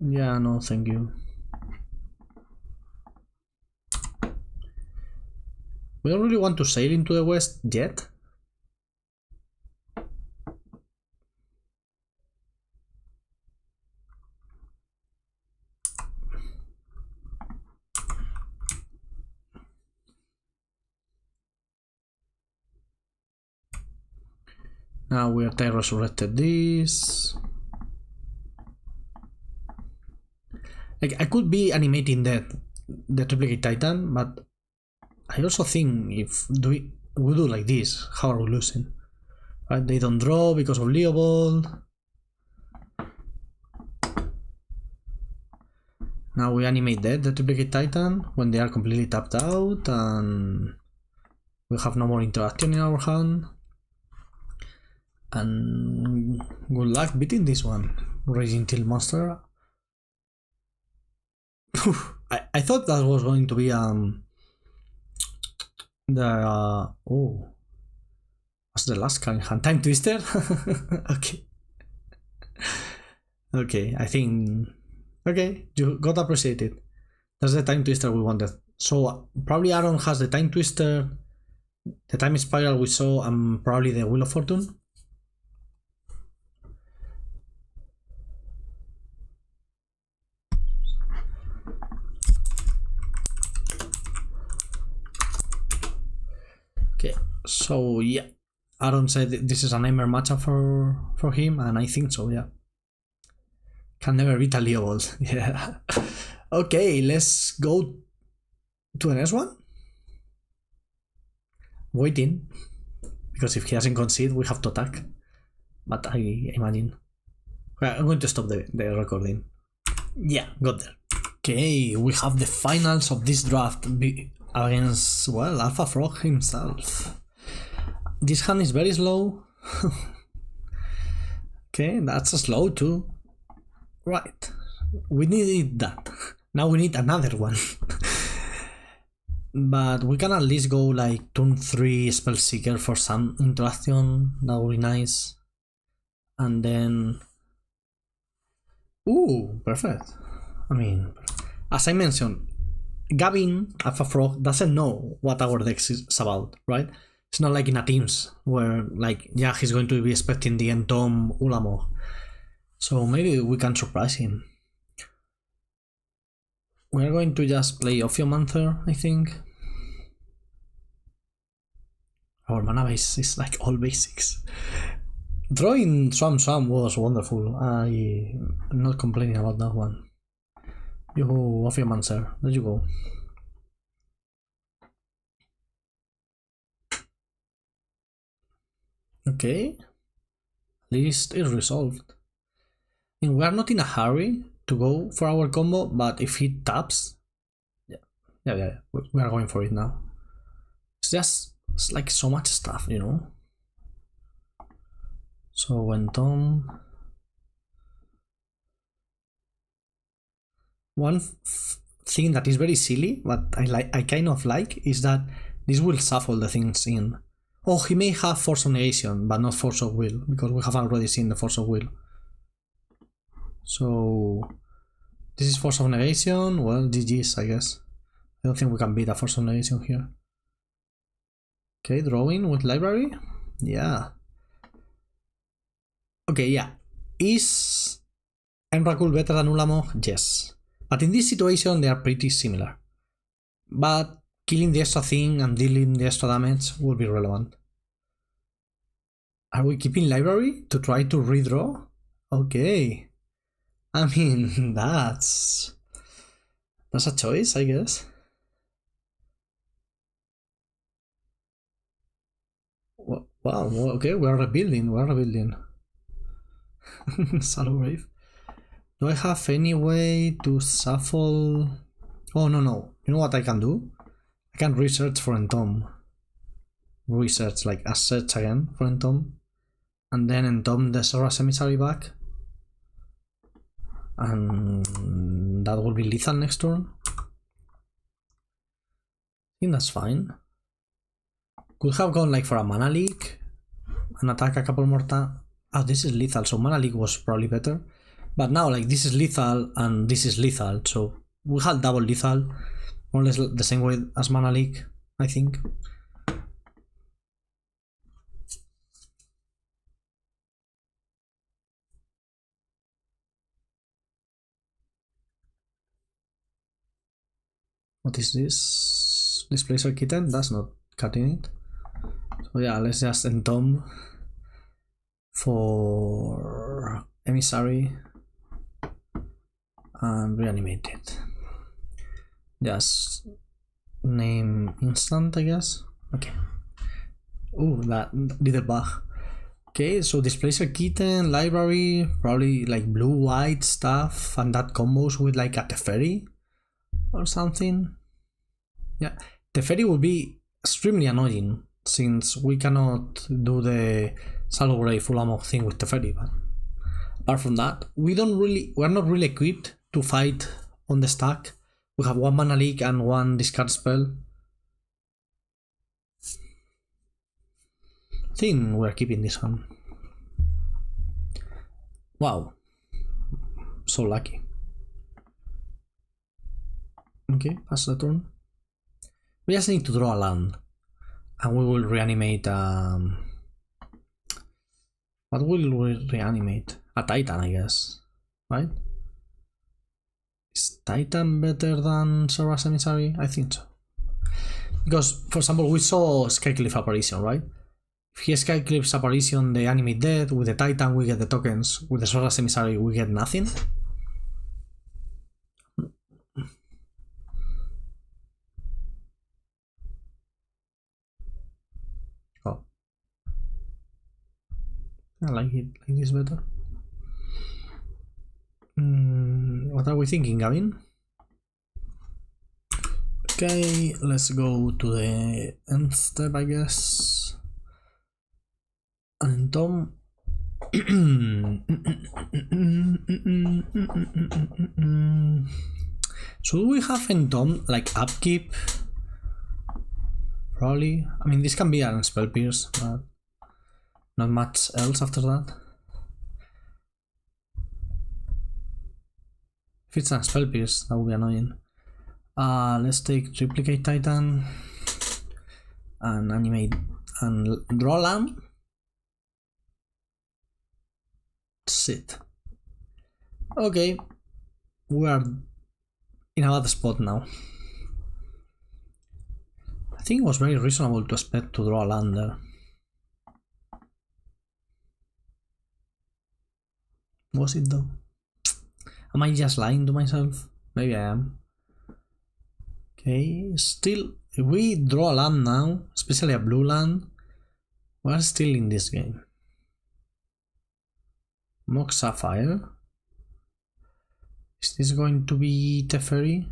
Yeah, no, thank you. We don't really want to sail into the west yet. Now we are resurrected this. Like, I could be animating the triplicate titan, but I also think if we do like this, how are we losing? Right? They don't draw because of Leopold. Now we animate the triplicate titan when they are completely tapped out and we have no more interaction in our hand. And good luck beating this one. Raging Till Monster. I thought that was going to be what's the last card in hand? Time Twister? Okay. Okay, I think you got appreciated. That's the Time Twister we wanted. So probably Aaron has the Time Twister, the Time Spiral we saw, and probably the Wheel of Fortune. Okay, so yeah, Aaron said this is a nightmare matchup for him, and I think so, yeah. Can never beat a Leopold. Yeah. Okay, let's go to the next one. Waiting, because if he hasn't conceded, we have to attack. But I imagine. Okay, I'm going to stop the recording. Yeah, got there. Okay, we have the finals of this draft against, well, Alpha Frog himself. This hand is very slow. Okay, that's a slow too. Right, we needed that. Now we need another one. But we can at least go like turn 3 Spellseeker for some interaction. That would be nice. And then... Ooh, perfect. I mean, as I mentioned, Gavin, Alpha Frog, doesn't know what our deck is about, right? It's not like in a Teams where, like, yeah, he's going to be expecting the Entom Ulamog. So maybe we can surprise him. We're going to just play Ophiomancer, I think. Our mana base is like all basics. Drawing Swam was wonderful. I'm not complaining about that one. You Ophiomancer, there you go. Okay. At least it's resolved. I mean, we are not in a hurry to go for our combo, but if he taps, yeah, we are going for it now. It's like so much stuff, you know. So when Tom, one thing that is very silly, but I kind of like, is that this will shuffle the things in. Oh, he may have Force of Negation, but not Force of Will, because we have already seen the Force of Will. So this is Force of Negation. Well, GG's, I guess. I don't think we can beat a Force of Negation here. Okay, drawing with library. Yeah. Okay, yeah. Is Emrakul better than Ulamog? Yes. But in this situation, they are pretty similar. But killing the extra thing and dealing the extra damage will be relevant. Are we keeping library to try to redraw? Okay. I mean, that's a choice, I guess. Wow, okay, we're rebuilding, Shallow grave. Do I have any way to shuffle? Oh, no. You know what I can do? I can research for entomb. Research, like a search again for entomb. And then entomb the Sora's Emissary back. And that will be lethal next turn. I think that's fine. Could have gone like for a mana leak and attack a couple more times. Oh, this is lethal, so mana leak was probably better. But now, like, this is lethal and this is lethal, so we had double lethal, more or less the same way as mana leak, I think. What is this? Displacer kitten? That's not cutting it. So yeah, let's just entomb for Emissary and reanimate it. Just name instant, I guess. Okay. Ooh, that little bug. Okay, so Displacer Kitten, library, probably like blue-white stuff, and that combos with like a Teferi or something. Yeah, Teferi will be extremely annoying since we cannot do the Shallow Grave full ammo thing with Teferi. But apart from that, we're not really equipped to fight on the stack. We have one mana leak and one discard spell. I think we're keeping this one. Wow. So lucky. Okay, pass the turn. We just need to draw a land. And we will reanimate what will we reanimate? A Titan, I guess. Right? Is Titan better than Sora's Emissary? I think so. Because, for example, we saw Skycliff Apparition, right? If he Skycliff's Apparition, they animate dead. With the Titan, we get the tokens. With the Sora's Emissary, we get nothing. Oh. I like it like this better. What are we thinking, Gavin? Okay, let's go to the end step, I guess. And Tom. So do we have Entomb like upkeep? Probably. I mean, this can be an spell pierce, but not much else after that. If it's a spell pierce, that would be annoying. Let's take Triplicate Titan and animate and draw land. Sit. Okay, we are in a bad spot now. I think it was very reasonable to expect to draw a land there. Was it though? Am I just lying to myself? Maybe I am. Okay, still, if we draw a land now, especially a blue land, we're still in this game. Mock Sapphire. Is this going to be Teferi?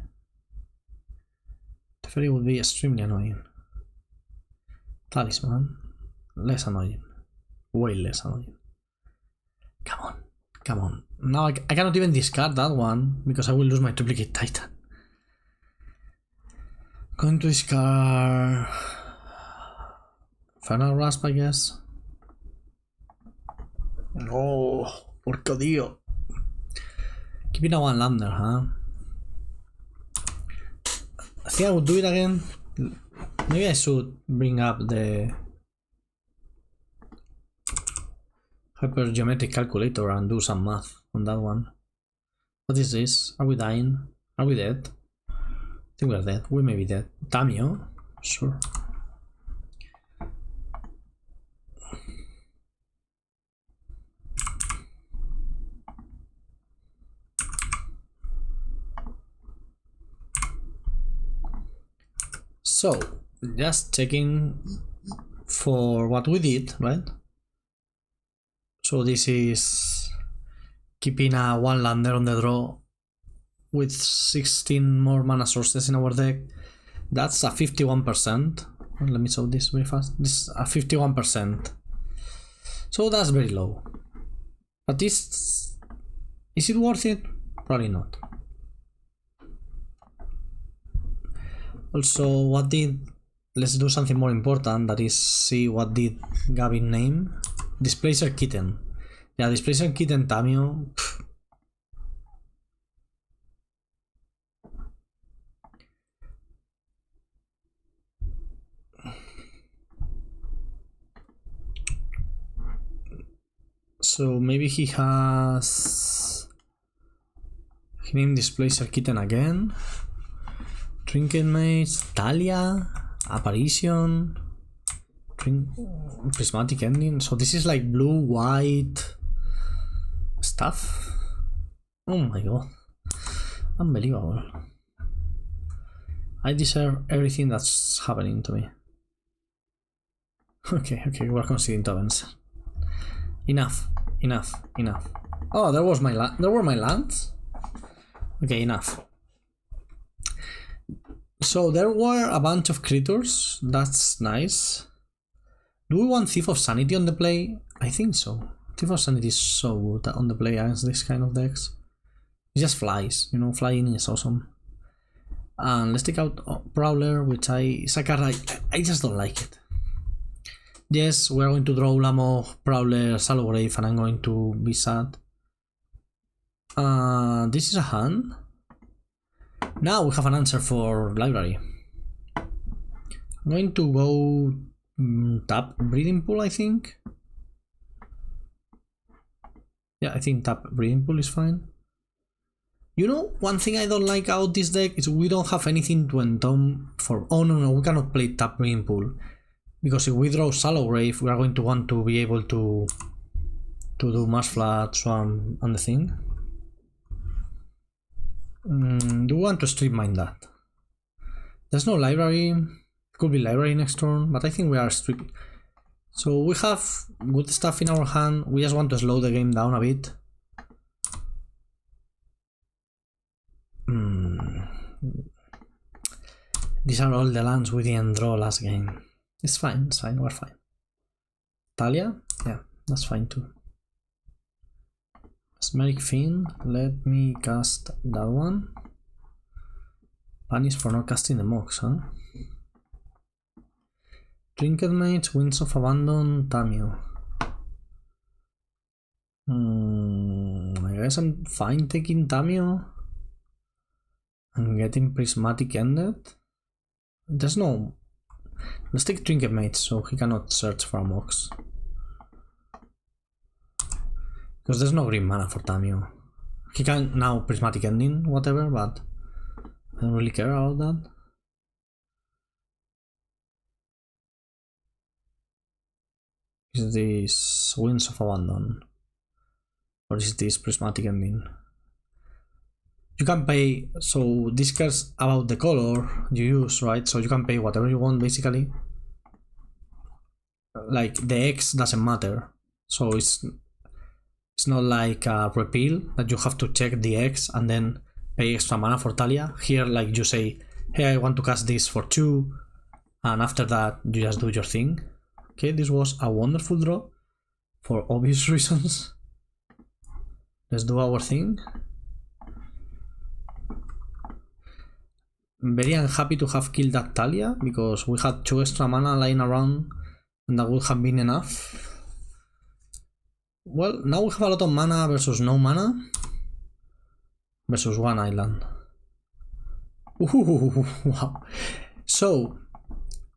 Teferi would be extremely annoying. Talisman, less annoying. Way less annoying. Come on, come on. Now I cannot even discard that one because I will lose my Triplicate Titan. Going to discard Infernal Rasp, I guess. No, porco dio. Keeping a one lander, huh? I think I would do it again. Maybe I should bring up the hypergeometric calculator and do some math on that one. What is this? Are we dying? Are we dead? I think we're dead. We may be dead. Tamio? Sure. So, just checking for what we did, right? So this is keeping a one lander on the draw with 16 more mana sources in our deck. That's a 51%. Let me show this very fast. This is a 51%. So that's very low. But is it worth it? Probably not. Also, let's do something more important, that is see what did Gavin name. Displacer Kitten. Yeah, Displacer Kitten Tamio. So maybe he named Displacer Kitten again. Trinket Mates, Talia, Apparition, Prismatic Ending. So this is like blue, white stuff. Oh my god. Unbelievable. I deserve everything that's happening to me. Okay, we're conceding tokens. Enough. Oh, there were my lands? Okay, enough. So there were a bunch of creatures. That's nice. Do we want Thief of Sanity on the play? I think so. Thief of Sanity is so good on the play against this kind of decks. It just flies, you know, flying is awesome. And let's take out Prowler, which is a card I just don't like it. Yes, we're going to draw Ulamog, Prowler, Shallow Grave, and I'm going to be sad. This is a hand. Now we have an answer for library. I'm going to go tap Breeding Pool, I think. Yeah, I think tap Breeding Pool is fine. You know, one thing I don't like about this deck is we don't have anything to entomb for... Oh no, we cannot play tap Breeding Pool. Because if we draw Shallow Grave, we are going to want to be able to do Mass Flood, Swamp, and the thing. Do we want to strip mine that? There's no library. It could be library next turn, but I think we are stripping. So we have good stuff in our hand. We just want to slow the game down a bit. These are all the lands we didn't draw last game. It's fine, we're fine. Talia? Yeah, that's fine too. Mesmeric Fiend, let me cast that one. Punish for not casting the Mox, huh? Trinket Mage, Winds of Abandon, Tamio. I guess I'm fine taking Tamio and getting Prismatic Ended. There's no... Let's take Trinket Mage so he cannot search for a Mox. Because there's no green mana for Tamio. He can now Prismatic Ending, whatever, but I don't really care about that. Is this Winds of Abandon? Or is this Prismatic Ending? You can pay, so this cares about the color you use, right? So you can pay whatever you want basically. Like the X doesn't matter. So it's not like a repeal that you have to check the X and then pay extra mana for Talia. Here, like you say, hey, I want to cast this for 2, and after that you just do your thing. Okay, this was a wonderful draw for obvious reasons. Let's do our thing. I'm very unhappy to have killed that Talia because we had 2 extra mana lying around and that would have been enough. Well, now we have a lot of mana versus no mana versus 1 island. Ooh, wow. So,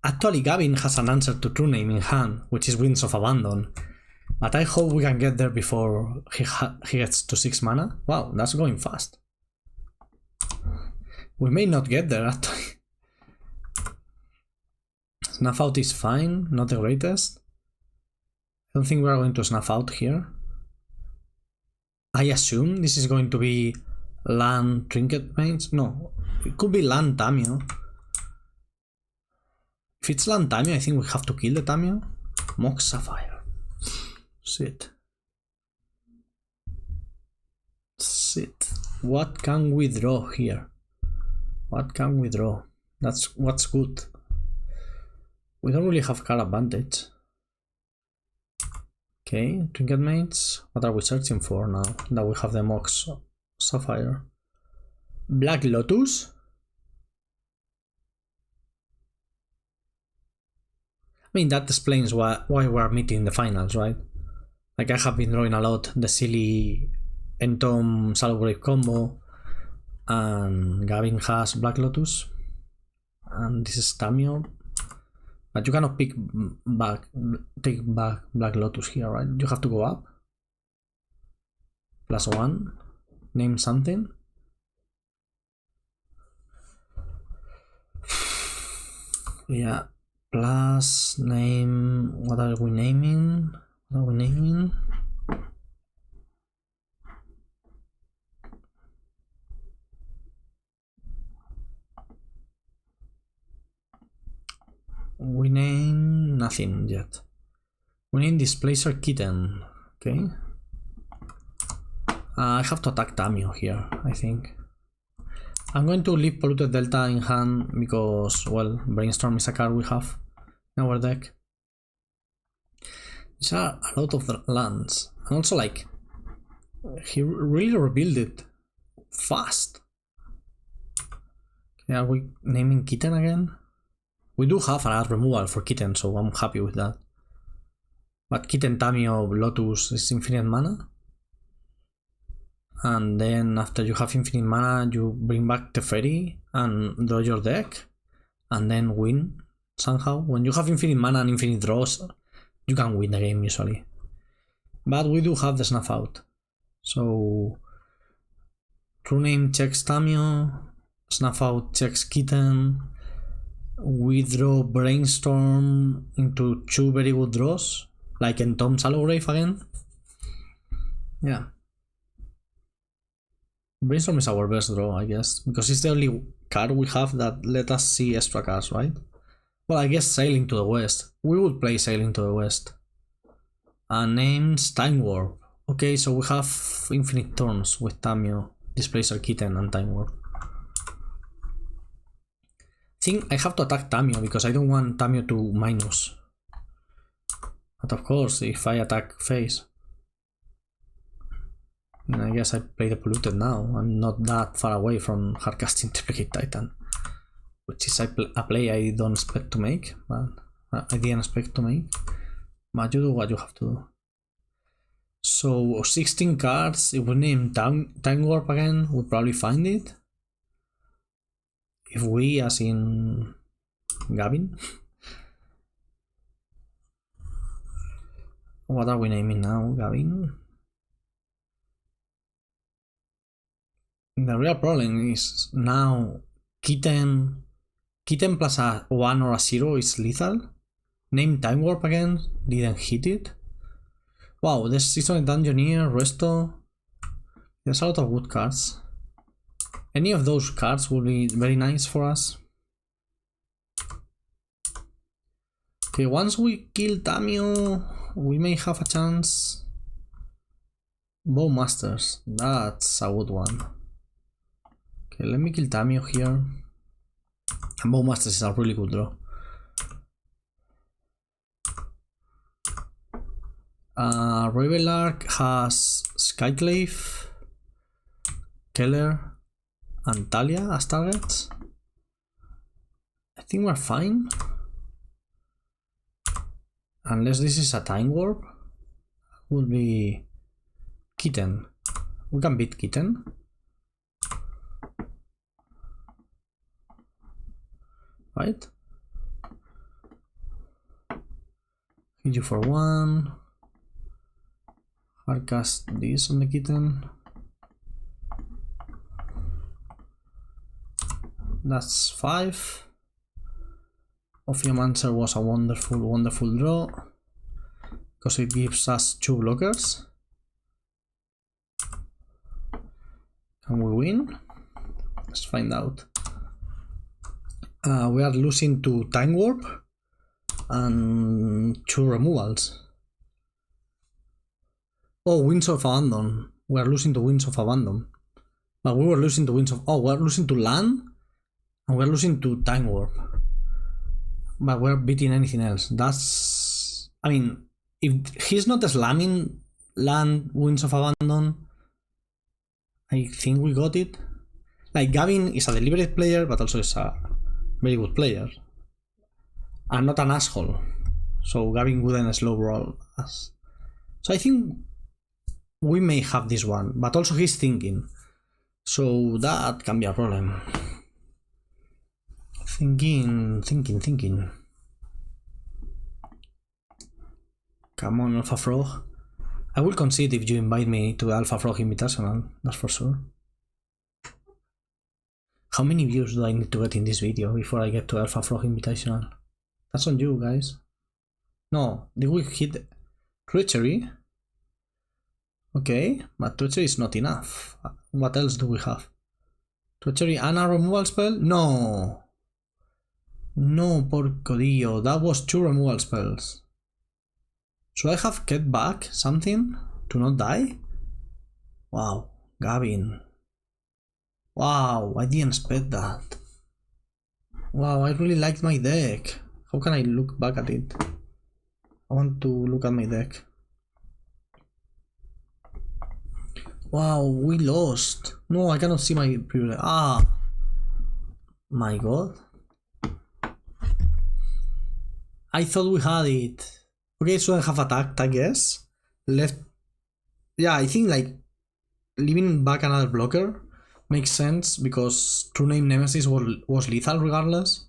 actually Gavin has an answer to True Name in hand, which is Winds of Abandon. But I hope we can get there before he gets to 6 mana. Wow, that's going fast. We may not get there actually. Snuff Out is fine, not the greatest. I don't think we are going to snuff out here. I assume this is going to be land Trinket Mage. No, it could be land Tamio. If it's land Tamio, I think we have to kill the Tamio. Mox Sapphire. Shit. What can we draw here? What can we draw? That's what's good. We don't really have card advantage. Okay, Trinket Mates. What are we searching for now that we have the Mox Sapphire? Black Lotus? I mean, that explains why we're meeting the finals, right? Like, I have been drawing a lot the silly Entom Salograve combo, and Gavin has Black Lotus, and this is Tamio. But you cannot take back Black Lotus here, right? You have to go up. +1. Name something. Yeah. Plus name. What are we naming? We name nothing yet. We name Displacer Kitten. Okay. I have to attack Tamio here, I think. I'm going to leave Polluted Delta in hand because, well, Brainstorm is a card we have in our deck. These are a lot of the lands. And also, like, he really rebuilt it fast. Okay, are we naming Kitten again? We do have an art removal for Kitten, so I'm happy with that. But Kitten, Tamio, Lotus is infinite mana. And then after you have infinite mana, you bring back Teferi and draw your deck. And then win somehow. When you have infinite mana and infinite draws, you can win the game usually. But we do have the Snuff Out. So True Name checks Tamio, Snuff Out checks Kitten. We draw Brainstorm into 2 very good draws, like in Tom Salograve again. Yeah. Brainstorm is our best draw, I guess, because it's the only card we have that let us see extra cards, right? Well, I guess Sailing to the West. We would play Sailing to the West. Names Time Warp. Okay, so we have infinite turns with Tamio, Displacer Kitten, and Time Warp. I think I have to attack Tamio because I don't want Tamio to minus. But of course, if I attack face, then I guess I play the Polluted now. I'm not that far away from hardcasting Triplicate Titan, which is a play I don't expect to make, but I didn't expect to make. But you do what you have to do. So 16 cards. If we name Time Warp again, we'll probably find it. If we, as in Gavin. What are we naming now, Gavin? The real problem is now Kitten plus a 1 or a 0 is lethal. Name Time Warp again, didn't hit it. Wow, there's Seasoned Dungeoneer, Resto. There's a lot of good cards. Any of those cards will be very nice for us. Okay, once we kill Tamio, we may have a chance. Bowmasters, that's a good one. Okay, let me kill Tamio here. And Bowmasters is a really good draw. Ravelark has Skyclave, Keller, and Talia as targets. I think we're fine. Unless this is a Time Warp. Will be Kitten. We can beat Kitten. Right? Hit you for 1. Hardcast this on the Kitten. That's 5. Ophiomancer was a wonderful draw because it gives us 2 blockers. Can we win? Let's find out. We are losing to Time Warp and 2 removals. Oh, Winds of Abandon. We are losing to Winds of Abandon. But we were losing to Winds of... Oh, we're losing to Land. And we're losing to Time Warp. But we're beating anything else. That's... I mean, if he's not slamming Land, Winds of Abandon, I think we got it. Like, Gavin is a deliberate player, but also is a very good player. And not an asshole. So Gavin wouldn't slow roll us. So I think we may have this one, but also he's thinking. So that can be a problem. Thinking. Come on, Alpha Frog. I will concede if you invite me to the Alpha Frog Invitational, that's for sure. How many views do I need to get in this video before I get to Alpha Frog Invitational? That's on you guys. No, did we hit Treachery? Okay, but Treachery is not enough. What else do we have? Treachery and a removal spell? No! No, porcodillo, that was 2 removal spells. Should I have kept back something to not die? Wow, Gavin. Wow, I didn't expect that. Wow, I really liked my deck. How can I look back at it? I want to look at my deck. Wow, we lost. No, I cannot see my previous. Ah, my god. I thought we had it. Okay, so I have attacked, I guess. Left. Yeah, I think like leaving back another blocker makes sense because True Name Nemesis was lethal regardless.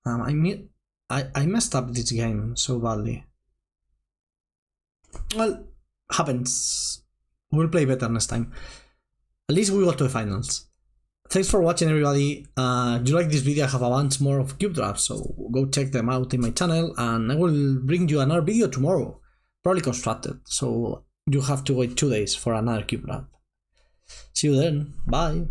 I messed up this game so badly. Well, happens. We'll play better next time. At least we got to the finals. Thanks for watching, everybody. If you like this video, I have a bunch more of cube drafts, so go check them out in my channel, and I will bring you another video tomorrow, probably constructed, so you have to wait 2 days for another cube draft. See you then. Bye.